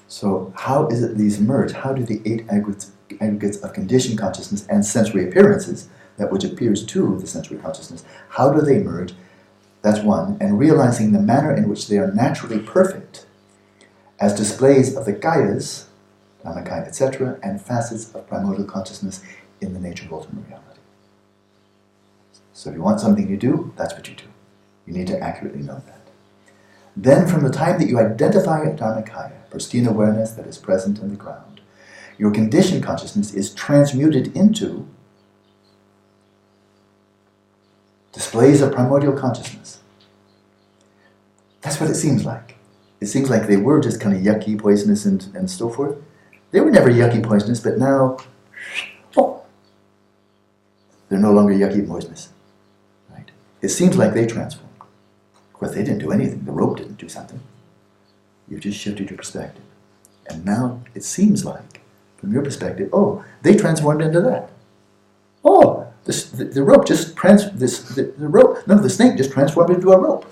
So how is it these merge? How do the 8 aggregates of conditioned consciousness and sensory appearances, that which appears to the sensory consciousness, how do they merge? That's one. And realizing the manner in which they are naturally perfect as displays of the kayas, dhammakaya, etc., and facets of primordial consciousness in the nature of ultimate reality. So if you want something to do, that's what you do. You need to accurately know that. Then from the time that you identify a dharmakaya, pristine awareness that is present in the ground, your conditioned consciousness is transmuted into displays of primordial consciousness. That's what it seems like. It seems like they were just kind of yucky, poisonous, and so forth. They were never yucky, poisonous, but now, oh, they're no longer yucky and poisonous. Right? It seems like they transformed. Of course, they didn't do anything. The rope didn't do something. You've just shifted your perspective. And now it seems like, from your perspective, oh, they transformed into that. Oh, the rope just the snake just transformed into a rope.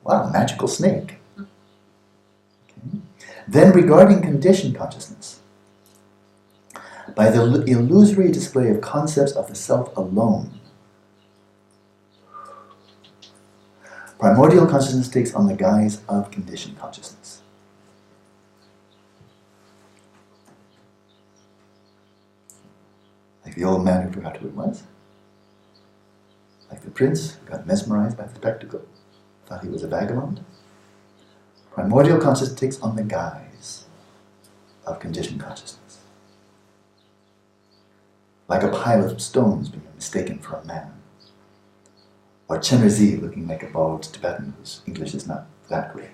Wow, magical snake. Okay. Then regarding conditioned consciousness, by the illusory display of concepts of the self alone, primordial consciousness takes on the guise of conditioned consciousness. Like the old man who forgot who it was. Like the prince who got mesmerized by the spectacle, thought he was a vagabond. Primordial consciousness takes on the guise of conditioned consciousness. Like a pile of stones being mistaken for a man. Or Chenrezig looking like a bald Tibetan whose English is not that great.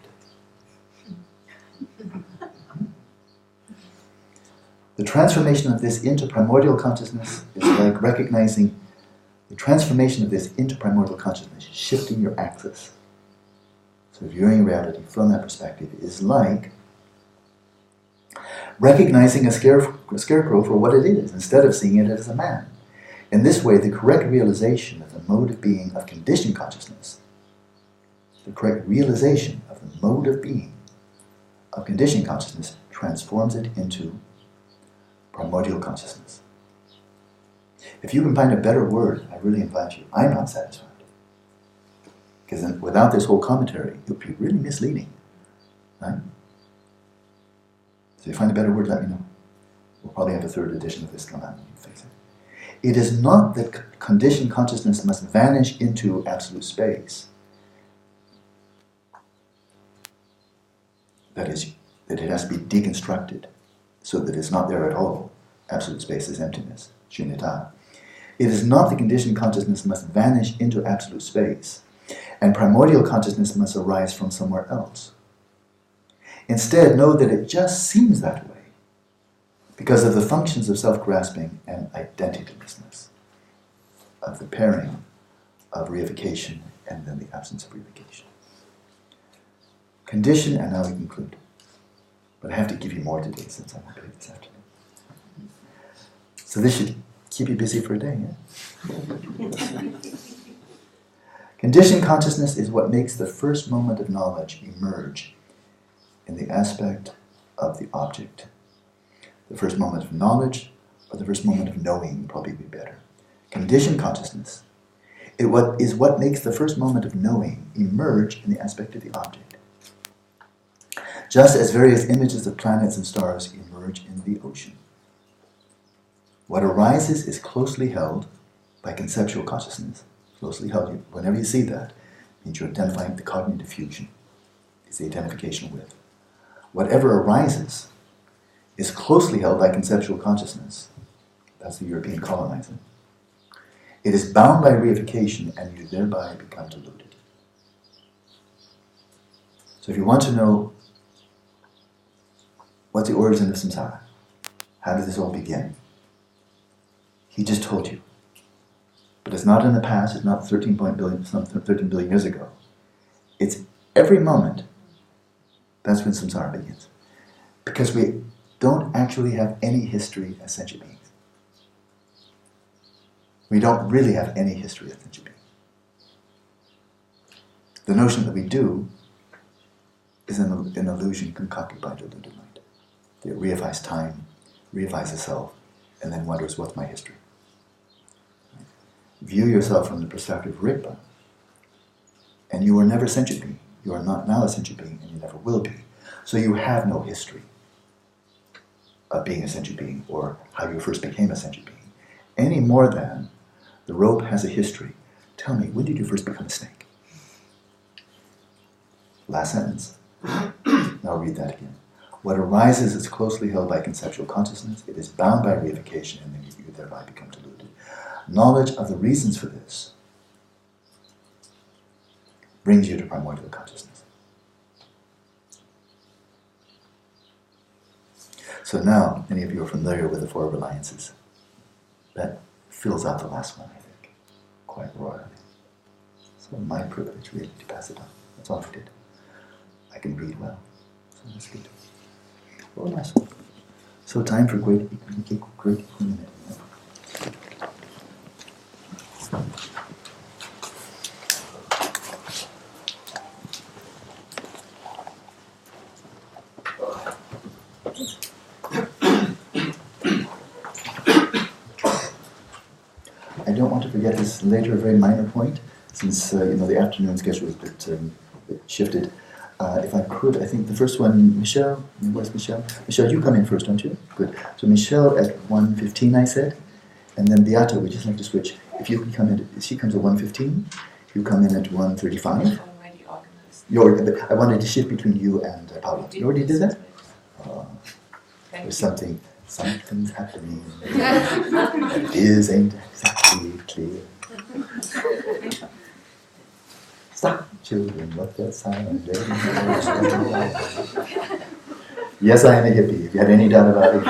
The transformation of this into primordial consciousness is like recognizing the transformation of this into primordial consciousness, shifting your axis. So viewing reality from that perspective is like recognizing a scarecrow for what it is, instead of seeing it as a man. In this way, the correct realization of the mode of being of conditioned consciousness, the correct realization of the mode of being of conditioned consciousness transforms it into primordial consciousness. If you can find a better word, I really invite you. I'm not satisfied. Because without this whole commentary, it would be really misleading. Right? So if you find a better word, let me know. We'll probably have a 3rd edition of this come out and you can fix it. It is not that conditioned consciousness must vanish into absolute space. That is, that it has to be deconstructed so that it's not there at all. Absolute space is emptiness, shunyata. It is not that conditioned consciousness must vanish into absolute space, and primordial consciousness must arise from somewhere else. Instead, know that it just seems that way because of the functions of self-grasping and identitylessness, of the pairing of reification and then the absence of reification. Condition, and now we conclude. But I have to give you more today since I'm okay this afternoon. So this should keep you busy for a day, yeah? Conditioned consciousness is what makes the first moment of knowledge emerge in the aspect of the object. The first moment of knowledge, or the first moment of knowing, would probably be better. Conditioned consciousness is what makes the first moment of knowing emerge in the aspect of the object. Just as various images of planets and stars emerge in the ocean. What arises is closely held by conceptual consciousness. Closely held. Whenever you see that, it means you're identifying the cognitive fusion. It's the identification with. Whatever arises is closely held by conceptual consciousness. That's the European colonizer. It is bound by reification, and you thereby become deluded. So if you want to know what's the origin of samsara, how did this all begin? He just told you. But it's not in the past, it's not 13 billion years ago. It's every moment. That's when samsara begins. Because we don't actually have any history as sentient beings. We don't really have any history as sentient beings. The notion that we do is an illusion concocted by deluded mind. It reifies time, reifies the self, and then wonders, what's my history? View yourself from the perspective of Rigpa, and you were never a sentient being. You are not now a sentient being, and you never will be. So you have no history of being a sentient being, or how you first became a sentient being, any more than the rope has a history. Tell me, when did you first become a snake? Last sentence. Now read that again. What arises is closely held by conceptual consciousness. It is bound by reification, and then you thereby become deluded. Knowledge of the reasons for this brings you to primordial consciousness. So now, many of you are familiar with the four reliances. That fills out the last one, I think, quite royally. So my privilege, really, to pass it on. That's all I did. I can read well, so that's good. Oh, nice one. So time for great equanimity. I don't want to forget this later, very minor point, since the afternoon schedule is a bit shifted. If I could, I think the first one, Michelle, where's Michelle? Michelle, you come in first, don't you? Good. So Michelle at 1:15, I said, and then Beata, we just like to switch. If you can come in, if she comes at 1:15, you come in at 1:35. Already organized. I wanted to shift between you and Paula. You already did that? There's something's happening. It ain't exactly clear. Stop, children, what that sound. Yes, I am a hippie. If you had any doubt about it,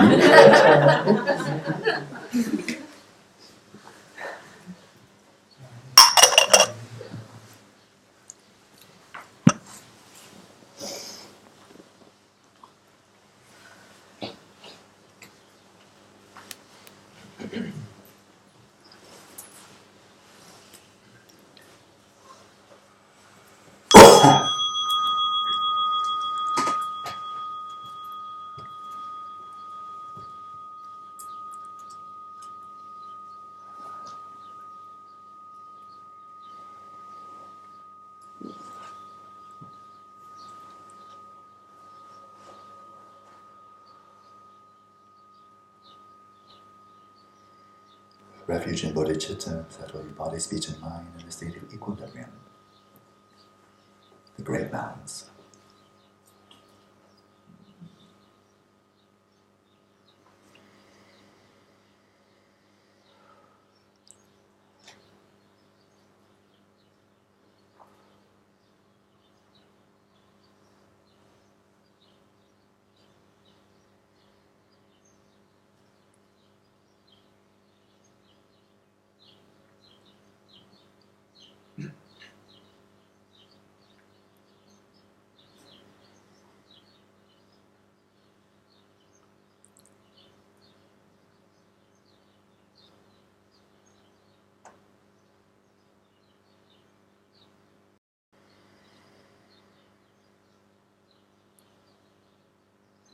refuge in bodhicitta, settle your body, speech, and mind in a state of equilibrium. The great balance.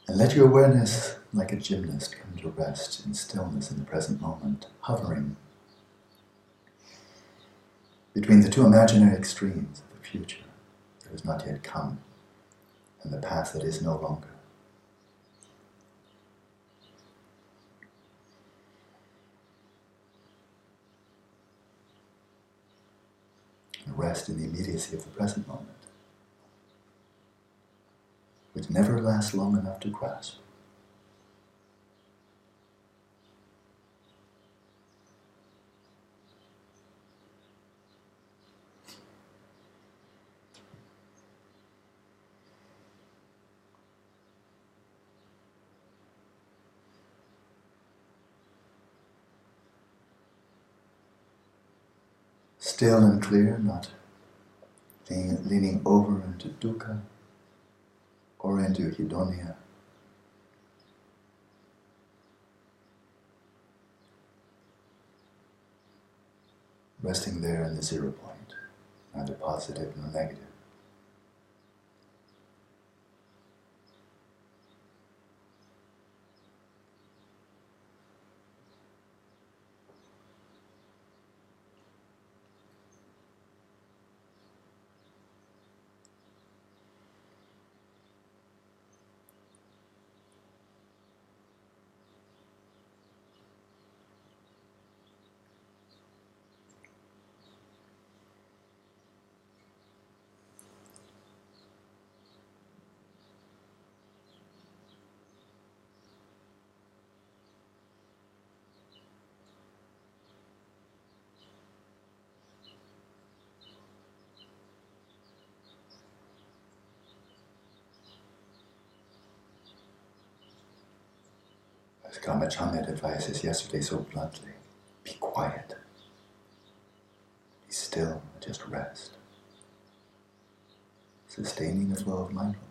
And let your awareness, like a gymnast, come to rest in stillness in the present moment, hovering between the two imaginary extremes of the future that has not yet come and the past that is no longer. And rest in the immediacy of the present moment, which never lasts long enough to grasp. still and clear, not leaning over into dukkha or into hedonia. Resting there in the 0 point, neither positive nor negative. As Kamachan advised us yesterday so bluntly, be quiet, be still, just rest, sustaining the flow of mindfulness.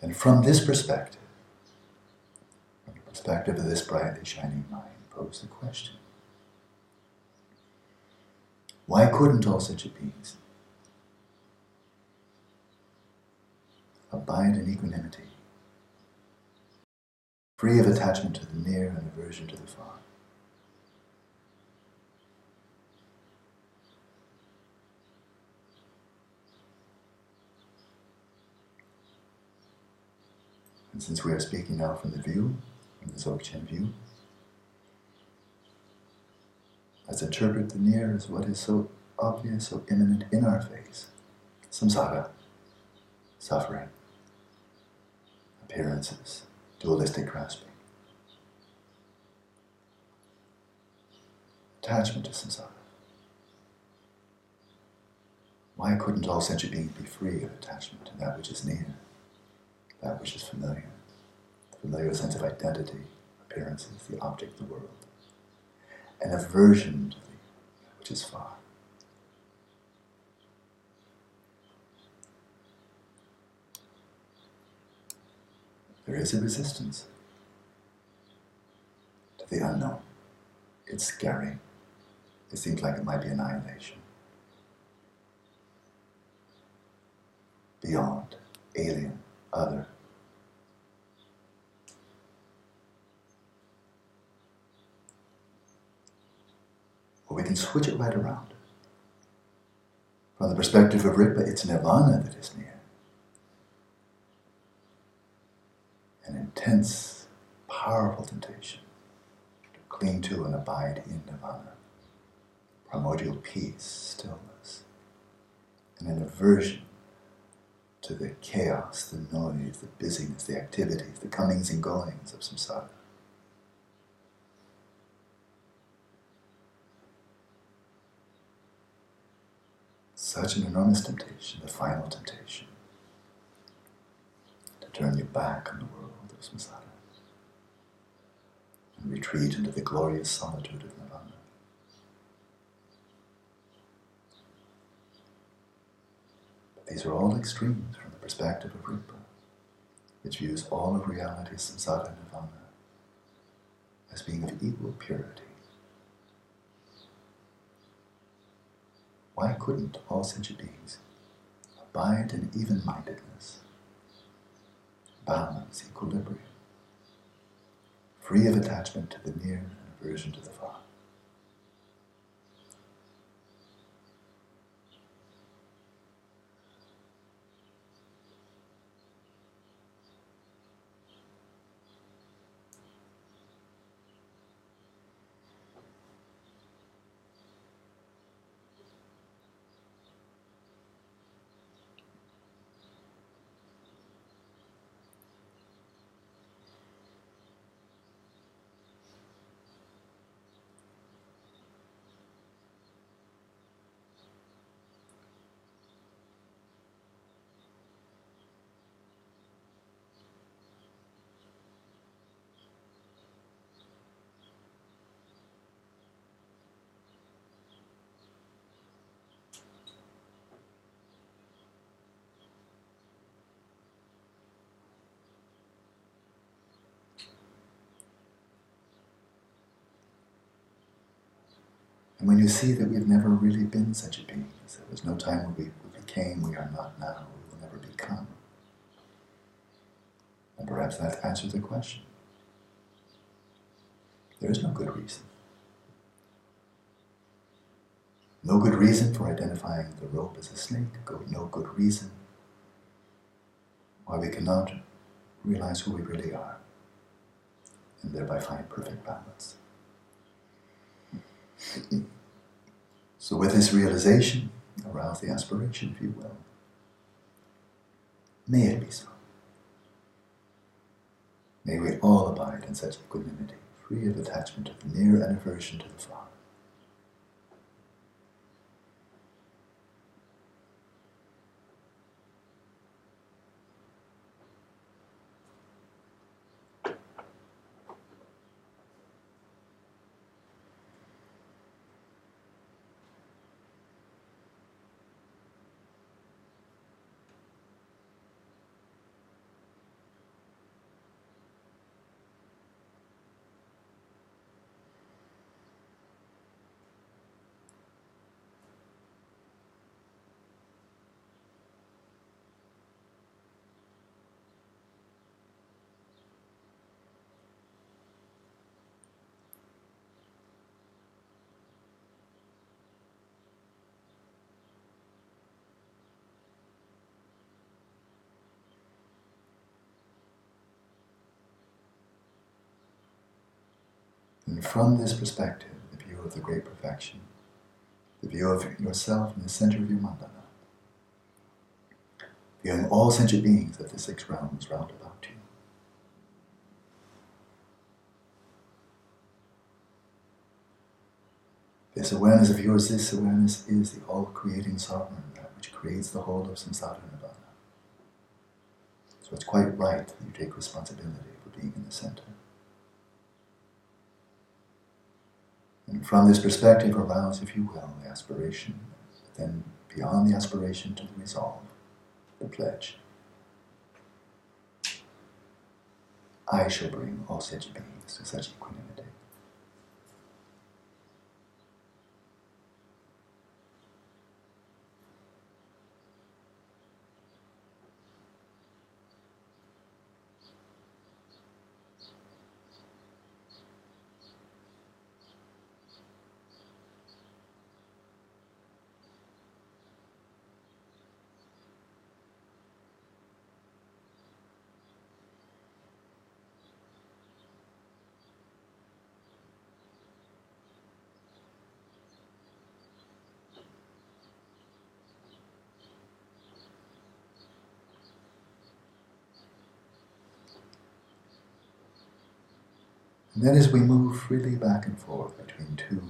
And from this perspective, from the perspective of this brightly shining mind, pose the question: why couldn't all sentient beings abide in equanimity, free of attachment to the near and aversion to the far? And since we are speaking now from the Dzogchen view, let's interpret the near as what is so obvious, so imminent in our face: samsara, suffering, appearances, dualistic grasping, attachment to samsara. Why couldn't all sentient beings be free of attachment to that which is near, that which is familiar, the familiar sense of identity, appearances, the object of the world, and aversion to that which is far? There is a resistance to the unknown. It's scary. It seems like it might be annihilation. Beyond, alien, other. But we can switch it right around. From the perspective of Ripa, it's nirvana that is near. An intense, powerful temptation to cling to and abide in nirvana. Primordial peace, stillness, and an aversion to the chaos, the noise, the busyness, the activities, the comings and goings of samsara. Such an enormous temptation, the final temptation, to turn your back on the world of samsara and retreat into the glorious solitude of nirvana. But these are all extremes from the perspective of Ripa, which views all of reality, samsara and nirvana, as being of equal purity. Why couldn't all sentient beings abide in even-mindedness, balance, equilibrium, free of attachment to the near and aversion to the far? And when you see that we've never really been such a being, there was no time when we became, we are not now, we will never become. And perhaps that answers the question. There is no good reason. No good reason for identifying the rope as a snake, no good reason why we cannot realize who we really are and thereby find perfect balance. So with this realization, arouse the aspiration, if you will. May it be so. May we all abide in such equanimity, free of attachment to the near and aversion to the far. And from this perspective, the view of the great perfection, the view of yourself in the center of your mandala, viewing all sentient beings of the 6 realms round about you, this awareness of yours, this awareness is the all-creating sovereign, that which creates the whole of samsara nirvana. So it's quite right that you take responsibility for being in the center. And from this perspective, arouse, if you will, the aspiration, then beyond the aspiration to the resolve, the pledge. I shall bring all sentient beings to such equanimity. And then as we move freely back and forth between 2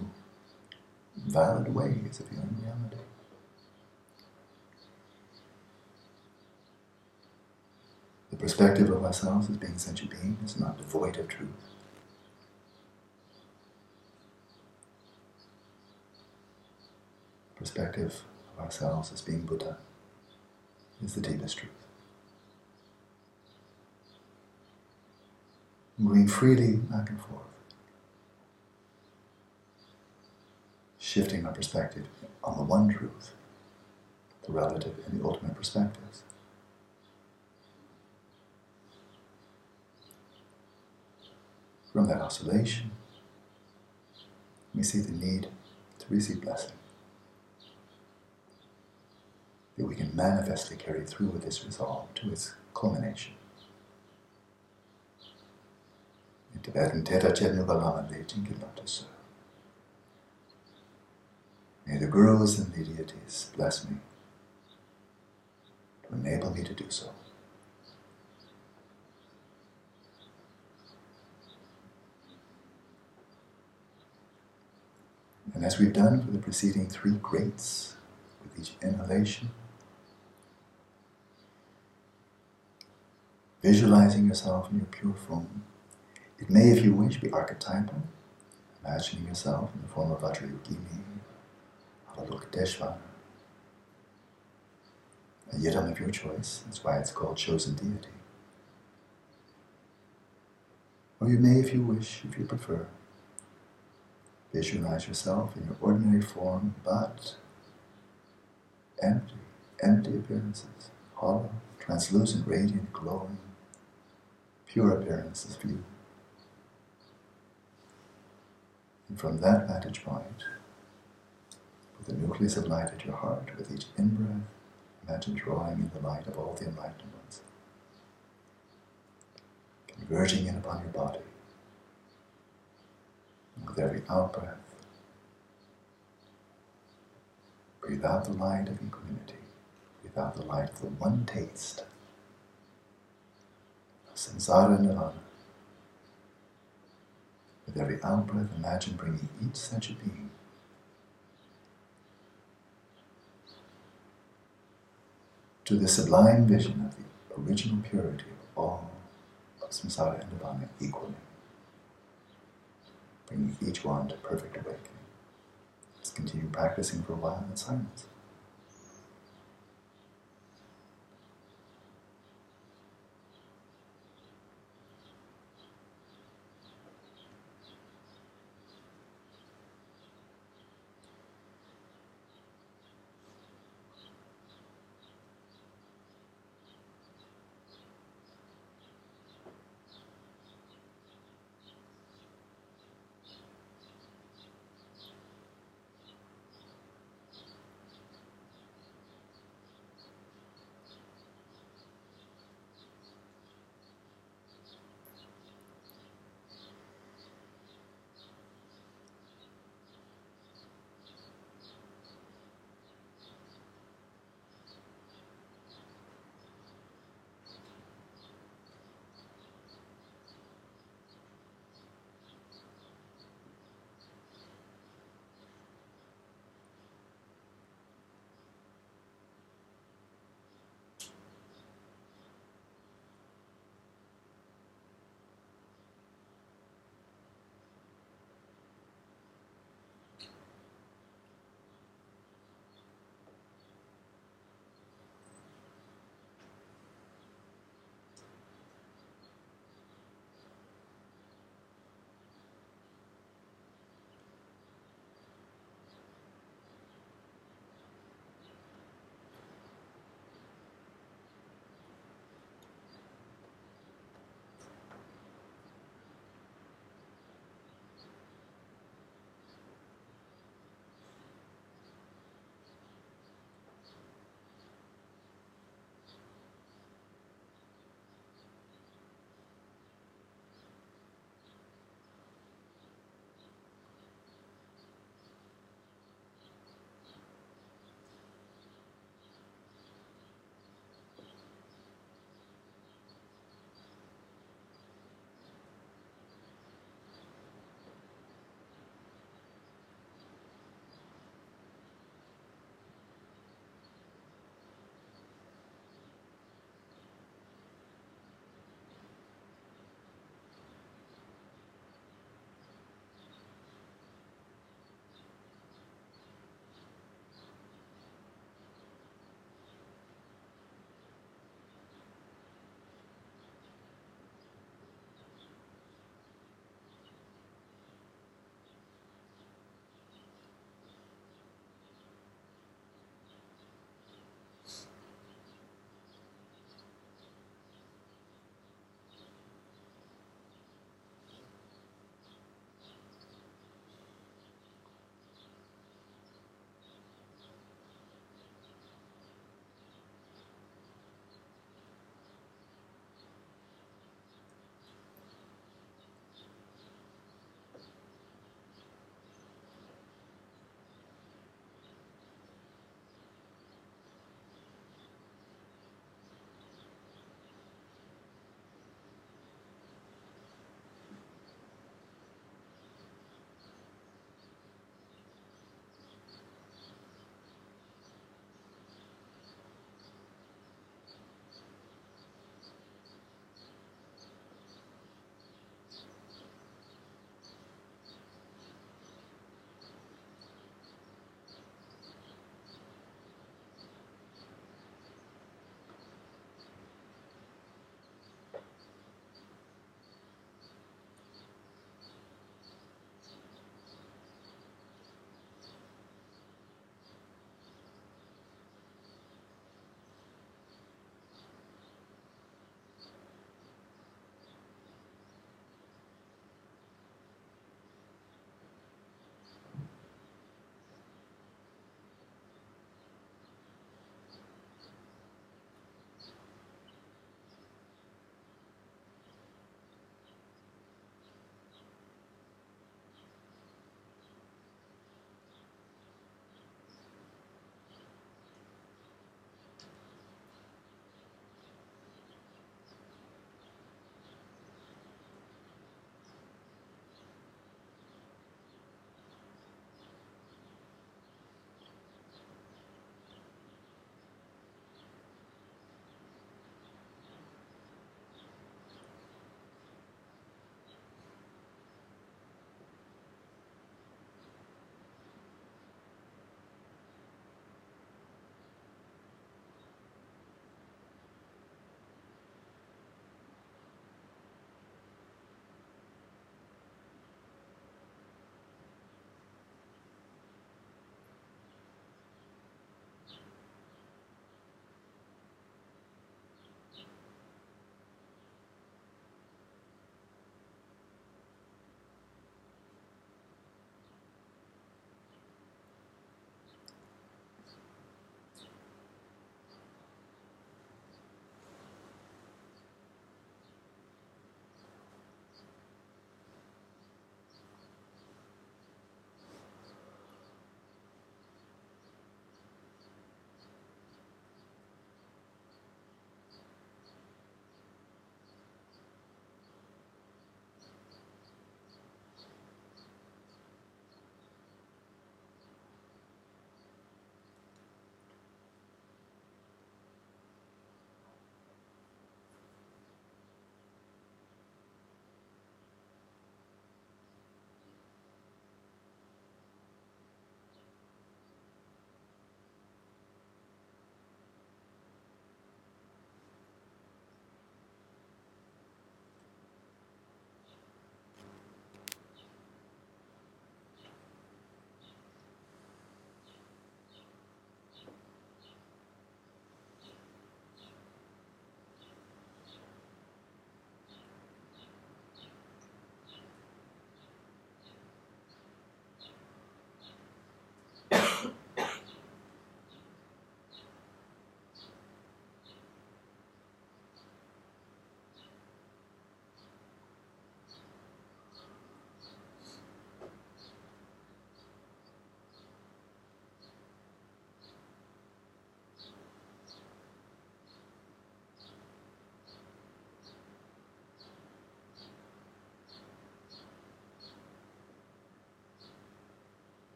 valid ways of viewing reality, the perspective of ourselves as being sentient beings is not devoid of truth. The perspective of ourselves as being Buddha is the deepest truth. Moving freely back and forth, shifting our perspective on the one truth, the relative and the ultimate perspectives. From that oscillation, we see the need to receive blessing, that we can manifestly carry through with this resolve to its culmination. In Tibetan, Teta Chetnuga Lama Lejin Geluk-Kagyü. May the gurus and the deities bless me to enable me to do so. And as we've done for the preceding 3 greats, with each inhalation, visualizing yourself in your pure form, it may, if you wish, be archetypal, imagining yourself in the form of Vajrayogini, Avalokiteshvara, a yidam of your choice. That's why it's called chosen deity. Or you may, if you wish, if you prefer, Visualize yourself in your ordinary form, but empty, empty appearances, hollow, translucent, radiant, glowing, pure appearances for you. And from that vantage point, with the nucleus of light at your heart, with each in-breath, imagine drawing in the light of all the enlightened ones, converging in upon your body. And with every out-breath, breathe out the light of equanimity. Breathe out the light of the one taste of samsara nirvana. With every out-breath, imagine bringing each sentient being to the sublime vision of the original purity of all of samsara and nirvana equally, bringing each one to perfect awakening. Let's continue practicing for a while in silence.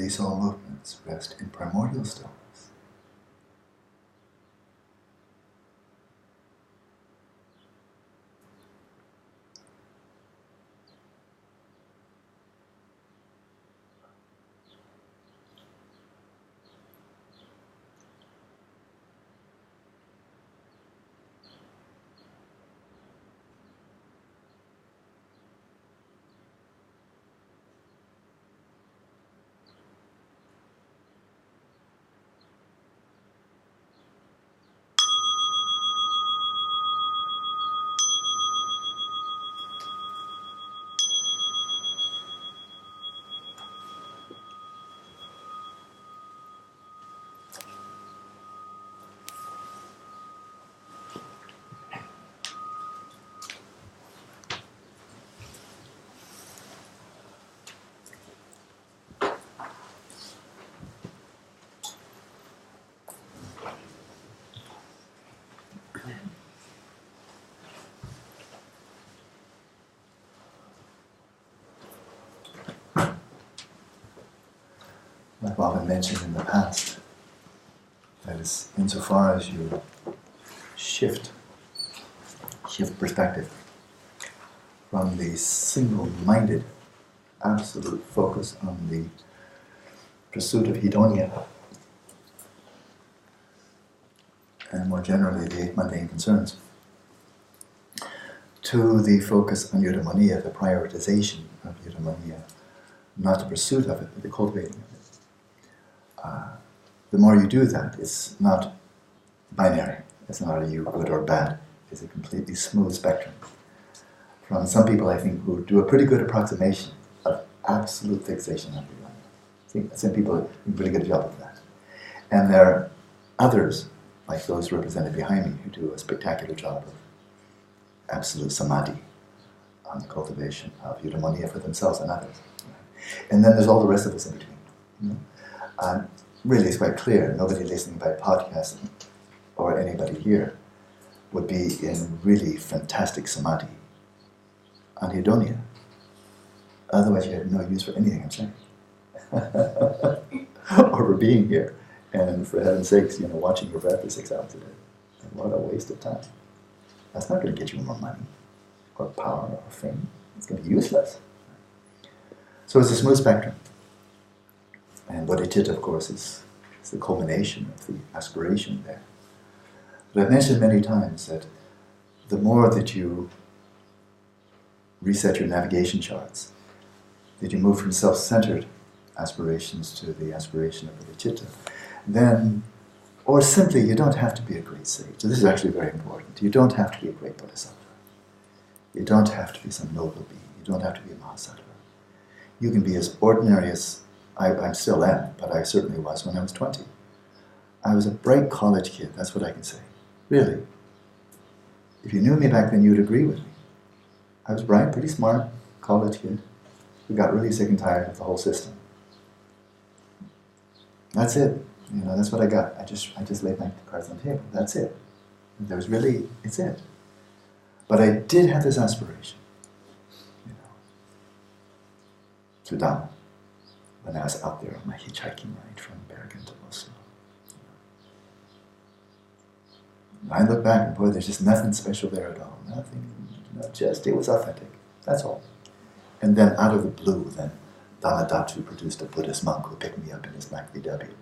release all movements, rest in primordial stillness. I've often mentioned in the past, that is, insofar as you shift perspective from the single-minded, absolute focus on the pursuit of hedonia, and more generally the eight mundane concerns, to the focus on eudaimonia, the prioritization of eudaimonia, not the pursuit of it, but the cultivating of it. The more you do that, it's not binary. It's not a you good or bad. It's a completely smooth spectrum. From some people, I think, who do a pretty good approximation of absolute fixation on eudaimonia. Some people do a pretty good job of that. And there are others, like those represented behind me, who do a spectacular job of absolute samadhi on the cultivation of eudaimonia for themselves and others. And then there's all the rest of us in between. You know? Really, it's quite clear, nobody listening by podcasting or anybody here would be in really fantastic samadhi on hedonia. Otherwise, you have no use for anything I'm saying. Or for being here. And for heaven's sakes, watching your breath for 6 hours a day. What a waste of time. That's not going to get you more money, or power, or fame. It's going to be useless. So it's a smooth spectrum. And bodhicitta, of course, is the culmination of the aspiration there. But I've mentioned many times that the more that you reset your navigation charts, that you move from self-centered aspirations to the aspiration of bodhicitta, then, or simply, you don't have to be a great sage. So this is actually very important. You don't have to be a great bodhisattva. You don't have to be some noble being. You don't have to be a mahasattva. You can be as ordinary as I still am, but I certainly was when I was 20. I was a bright college kid, that's what I can say. Really. If you knew me back then, you'd agree with me. I was bright, pretty smart, college kid, who got really sick and tired of the whole system. That's it. That's what I got. I just laid my cards on the table. That's it. It's it. But I did have this aspiration, to Dhamma, when I was out there on my hitchhiking ride from Bergen to Oslo. I look back and boy, there's just nothing special there at all. Nothing, it was authentic. That's all. And then out of the blue, then Dhammadhatu produced a Buddhist monk who picked me up in his black VW.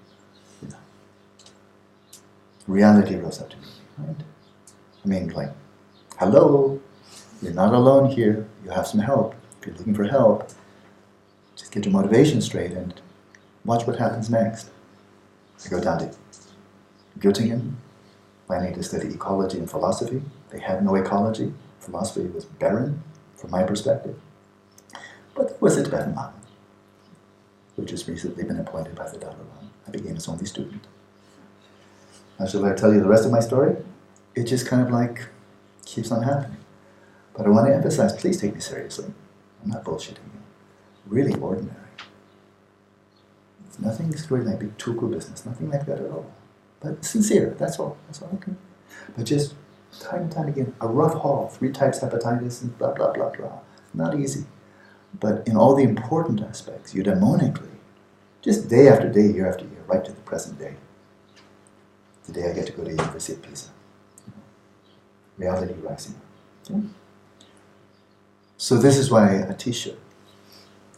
Reality rose up to me, right? I mean, like, hello, you're not alone here. You have some help. If you're looking for help, just get your motivation straight and watch what happens next. I go down to Göttingen, planning to study ecology and philosophy. They had no ecology. Philosophy was barren, from my perspective. But there was a Tibetan monk, who just recently been appointed by the Dalai Lama. I became his only student. Now, shall I tell you the rest of my story? It just kind of like keeps on happening. But I want to emphasize, please take me seriously. I'm not bullshitting you. Really ordinary. It's nothing extraordinary, big tuku business, nothing like that at all. But sincere, that's all. That's all, okay? But just time and time again, a rough haul, 3 types hepatitis and blah, blah, blah, blah. Not easy. But in all the important aspects, eudaimonnically, Just day after day, year after year, right to the present day. The day I get to go to the University of Pisa. Reality rising up. Okay? So this is why Atisha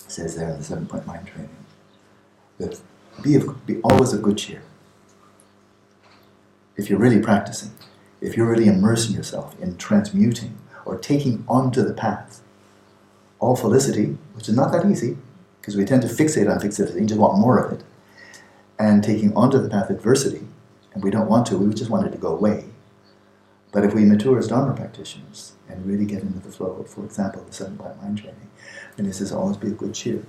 says there in the 7-point mind training that be always of good cheer. If you're really practicing, if you're really immersing yourself in transmuting or taking onto the path all felicity, which is not that easy, because we tend to fixate on fixity and just want more of it, and taking onto the path adversity, and we don't want to, we just want it to go away. But if we mature as Dharma practitioners and really get into the flow of, for example, the 7-point mind training, then it says always be of good cheer.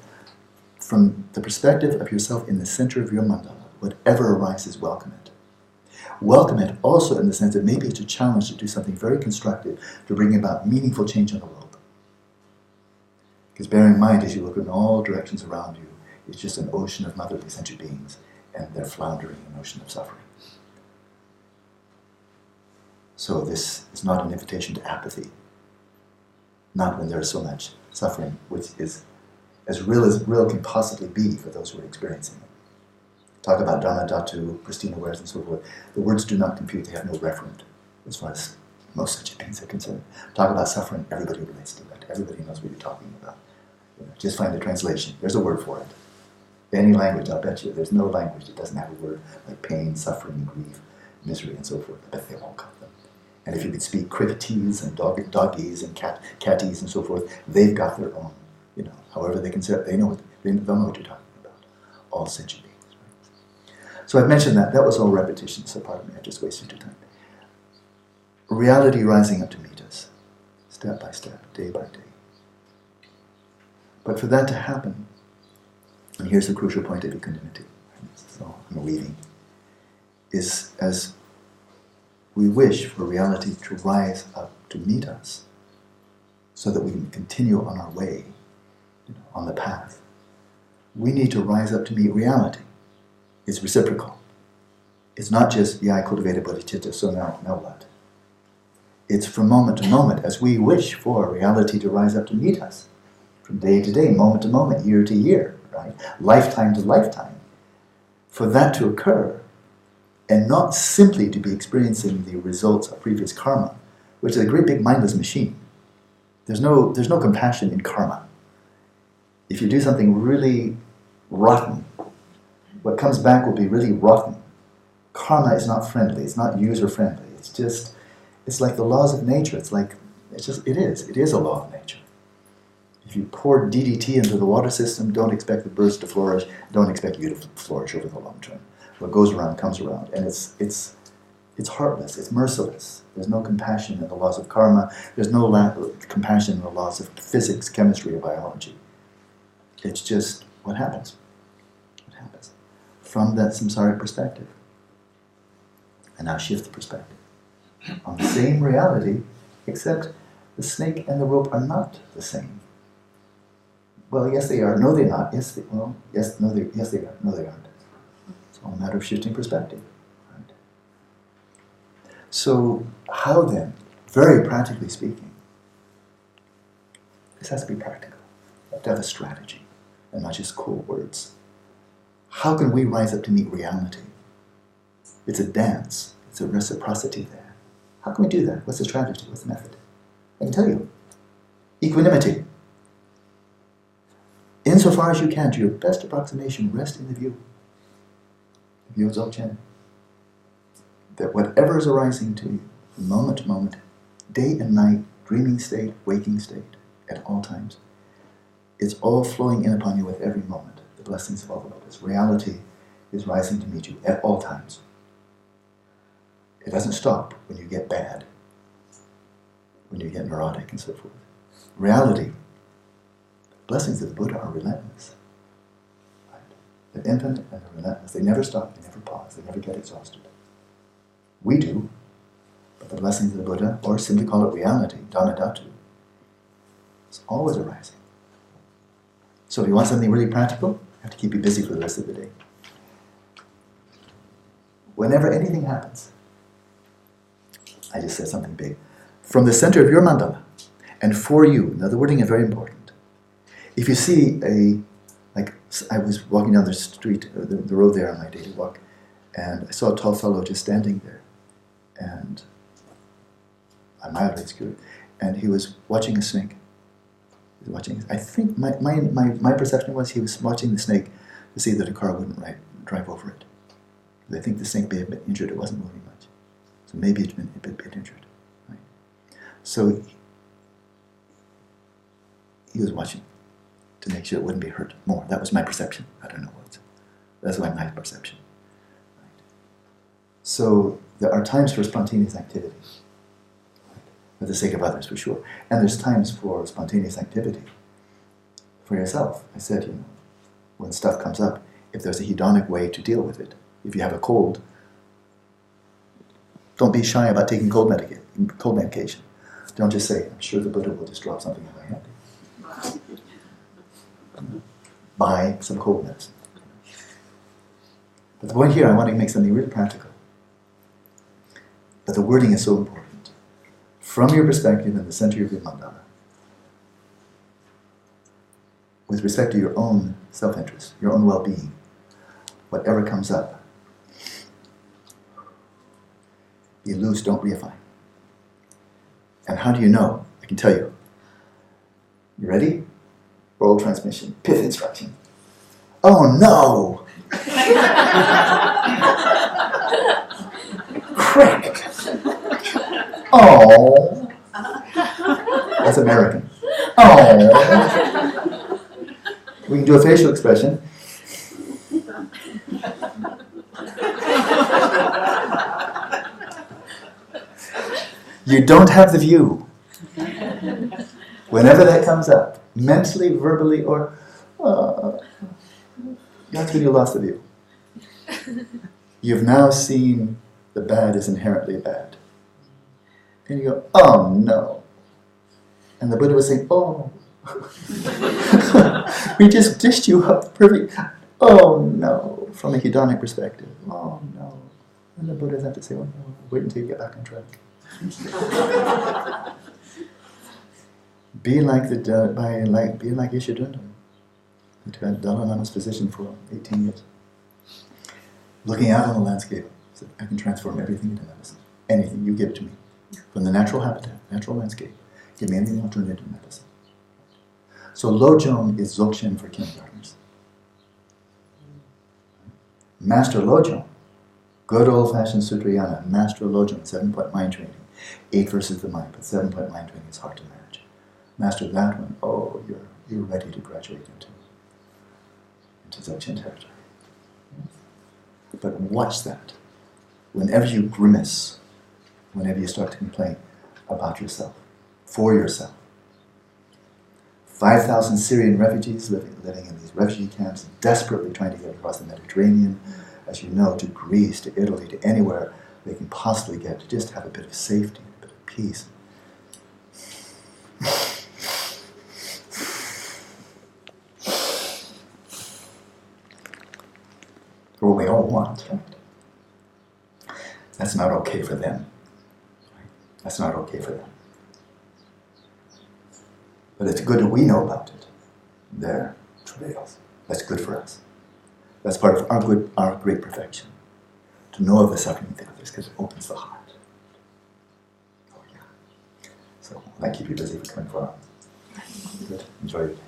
From the perspective of yourself in the center of your mandala, whatever arises, welcome it. Welcome it also in the sense that maybe it's a challenge to do something very constructive to bring about meaningful change in the world. Because bear in mind, as you look in all directions around you, it's just an ocean of motherly sentient beings, and they're floundering in an ocean of suffering. So this is not an invitation to apathy. Not when there's so much suffering, which is as real can possibly be for those who are experiencing it. Talk about Dharma Dhatu, Christina Wares, and so forth. The words do not compute, they have no referent, as far as most such things are concerned. Talk about suffering, everybody relates to that. Everybody knows what you're talking about. Just find the translation. There's a word for it. Any language, I'll bet you, there's no language that doesn't have a word like pain, suffering, grief, misery, and so forth. I bet they've all got them. And if you could speak cricketese and doggies and catties and so forth, they've got their own. However they can say it, they'll know what you're talking about. All sentient beings. Right? So I've mentioned that. That was all repetition, so pardon me, I just wasted your time. Reality rising up to meet us, step by step, day by day. But for that to happen, and here's the crucial point of equanimity, so I'm weaving, is as we wish for reality to rise up to meet us so that we can continue on our way, on the path. We need to rise up to meet reality. It's reciprocal. It's not just, I cultivated bodhicitta, so now what? It's from moment to moment as we wish for reality to rise up to meet us. From day to day, moment to moment, year to year, right? Lifetime to lifetime. For that to occur, and not simply to be experiencing the results of previous karma, which is a great big mindless machine. There's no compassion in karma. If you do something really rotten, what comes back will be really rotten. Karma is not friendly. It's not user-friendly. It's like the laws of nature. It is a law of nature. If you pour DDT into the water system, don't expect the birds to flourish. Don't expect you to flourish over the long term. What goes around comes around, and it's heartless. It's merciless. There's no compassion in the laws of karma. There's no compassion in the laws of physics, chemistry, or biology. It's just what happens. What happens from that samsaric perspective. And now shift the perspective on the same reality, except the snake and the rope are not the same. Well, yes, they are. No, they're not. Yes, they are. No, they aren't. It's all a matter of shifting perspective. Right? So, how then, very practically speaking, this has to be practical. You have to have a strategy, and not just cool words. How can we rise up to meet reality? It's a dance. It's a reciprocity there. How can we do that? What's the strategy? What's the method? I can tell you. Equanimity. Insofar as you can, to your best approximation, rest in the view. The view of Dzogchen. That whatever is arising to you, from moment to moment, day and night, dreaming state, waking state, at all times, it's all flowing in upon you with every moment. The blessings of all the Buddhas. Reality is rising to meet you at all times. It doesn't stop when you get bad, when you get neurotic and so forth. Reality, blessings of the Buddha are relentless. Right? They're infinite and they're relentless. They never stop, they never pause, they never get exhausted. We do, but the blessings of the Buddha, or simply call it reality, Dhamma Dhatu, is always arising. So if you want something really practical, you have to keep you busy for the rest of the day. Whenever anything happens, I just said something big. From the center of your mandala, and for you, now the wording is very important. If you see I was walking down the street, the road there on my daily walk, and I saw a tall fellow just standing there, and I'm mildly obscured, and he was watching a snake. He was watching. I think my perception was he was watching the snake to see that a car wouldn't drive over it. I think the snake may have been injured. It wasn't moving much, so maybe it's been a bit injured. Right? So he was watching to make sure it wouldn't be hurt more. That was my perception. I don't know what. That's my perception. Right? So there are times for spontaneous activity, right? For the sake of others, for sure. And there's times for spontaneous activity for yourself. I said, when stuff comes up, if there's a hedonic way to deal with it, if you have a cold, don't be shy about taking cold medication. Don't just say, I'm sure the Buddha will just drop something in my head. Buy some cold medicine. But the point here, I want to make something really practical. But the wording is so important. From your perspective in the center of your mandala, with respect to your own self-interest, your own well-being, whatever comes up, be loose, don't reify. And how do you know? I can tell you. You ready? Oral transmission, pith instruction. Oh no! Crick! Oh! That's American. Oh! We can do a facial expression. You don't have the view. Whenever that comes up, mentally, verbally, or that's when you lost the view. You've now seen the bad is inherently bad. And you go, oh no. And the Buddha was saying, oh. We just dished you up perfect. Oh no. From a hedonic perspective. Oh no. And the Buddhas have to say, oh no, wait until you get back on track. Be like Ishidundam, who had Dalai Lama's position for 18 years. Looking out on the landscape, said, I can transform everything into medicine. Anything, you give it to me. From the natural habitat, natural landscape, give me anything, I'll turn it into medicine. So Lozang is Dzogchen for kindergartners. Master Lozang, good old-fashioned Sutrayana, Master Lozang, 7-point mind training. 8 verses of the mind, but 7-point mind training is hard to manage. Master that one, oh, you're ready to graduate into Dzogchen territory. But watch that. Whenever you grimace, whenever you start to complain about yourself, for yourself. 5,000 Syrian refugees living in these refugee camps, desperately trying to get across the Mediterranean, as you know, to Greece, to Italy, to anywhere they can possibly get, to just have a bit of safety, a bit of peace. What we all want, right? That's not okay for them. Right? That's not okay for them. But it's good that we know about it. Their travails. That's good for us. That's part of our great perfection. To know of the suffering of the others, because it opens the heart. Oh yeah. So I keep you busy for 24 hours. Good. Enjoy it.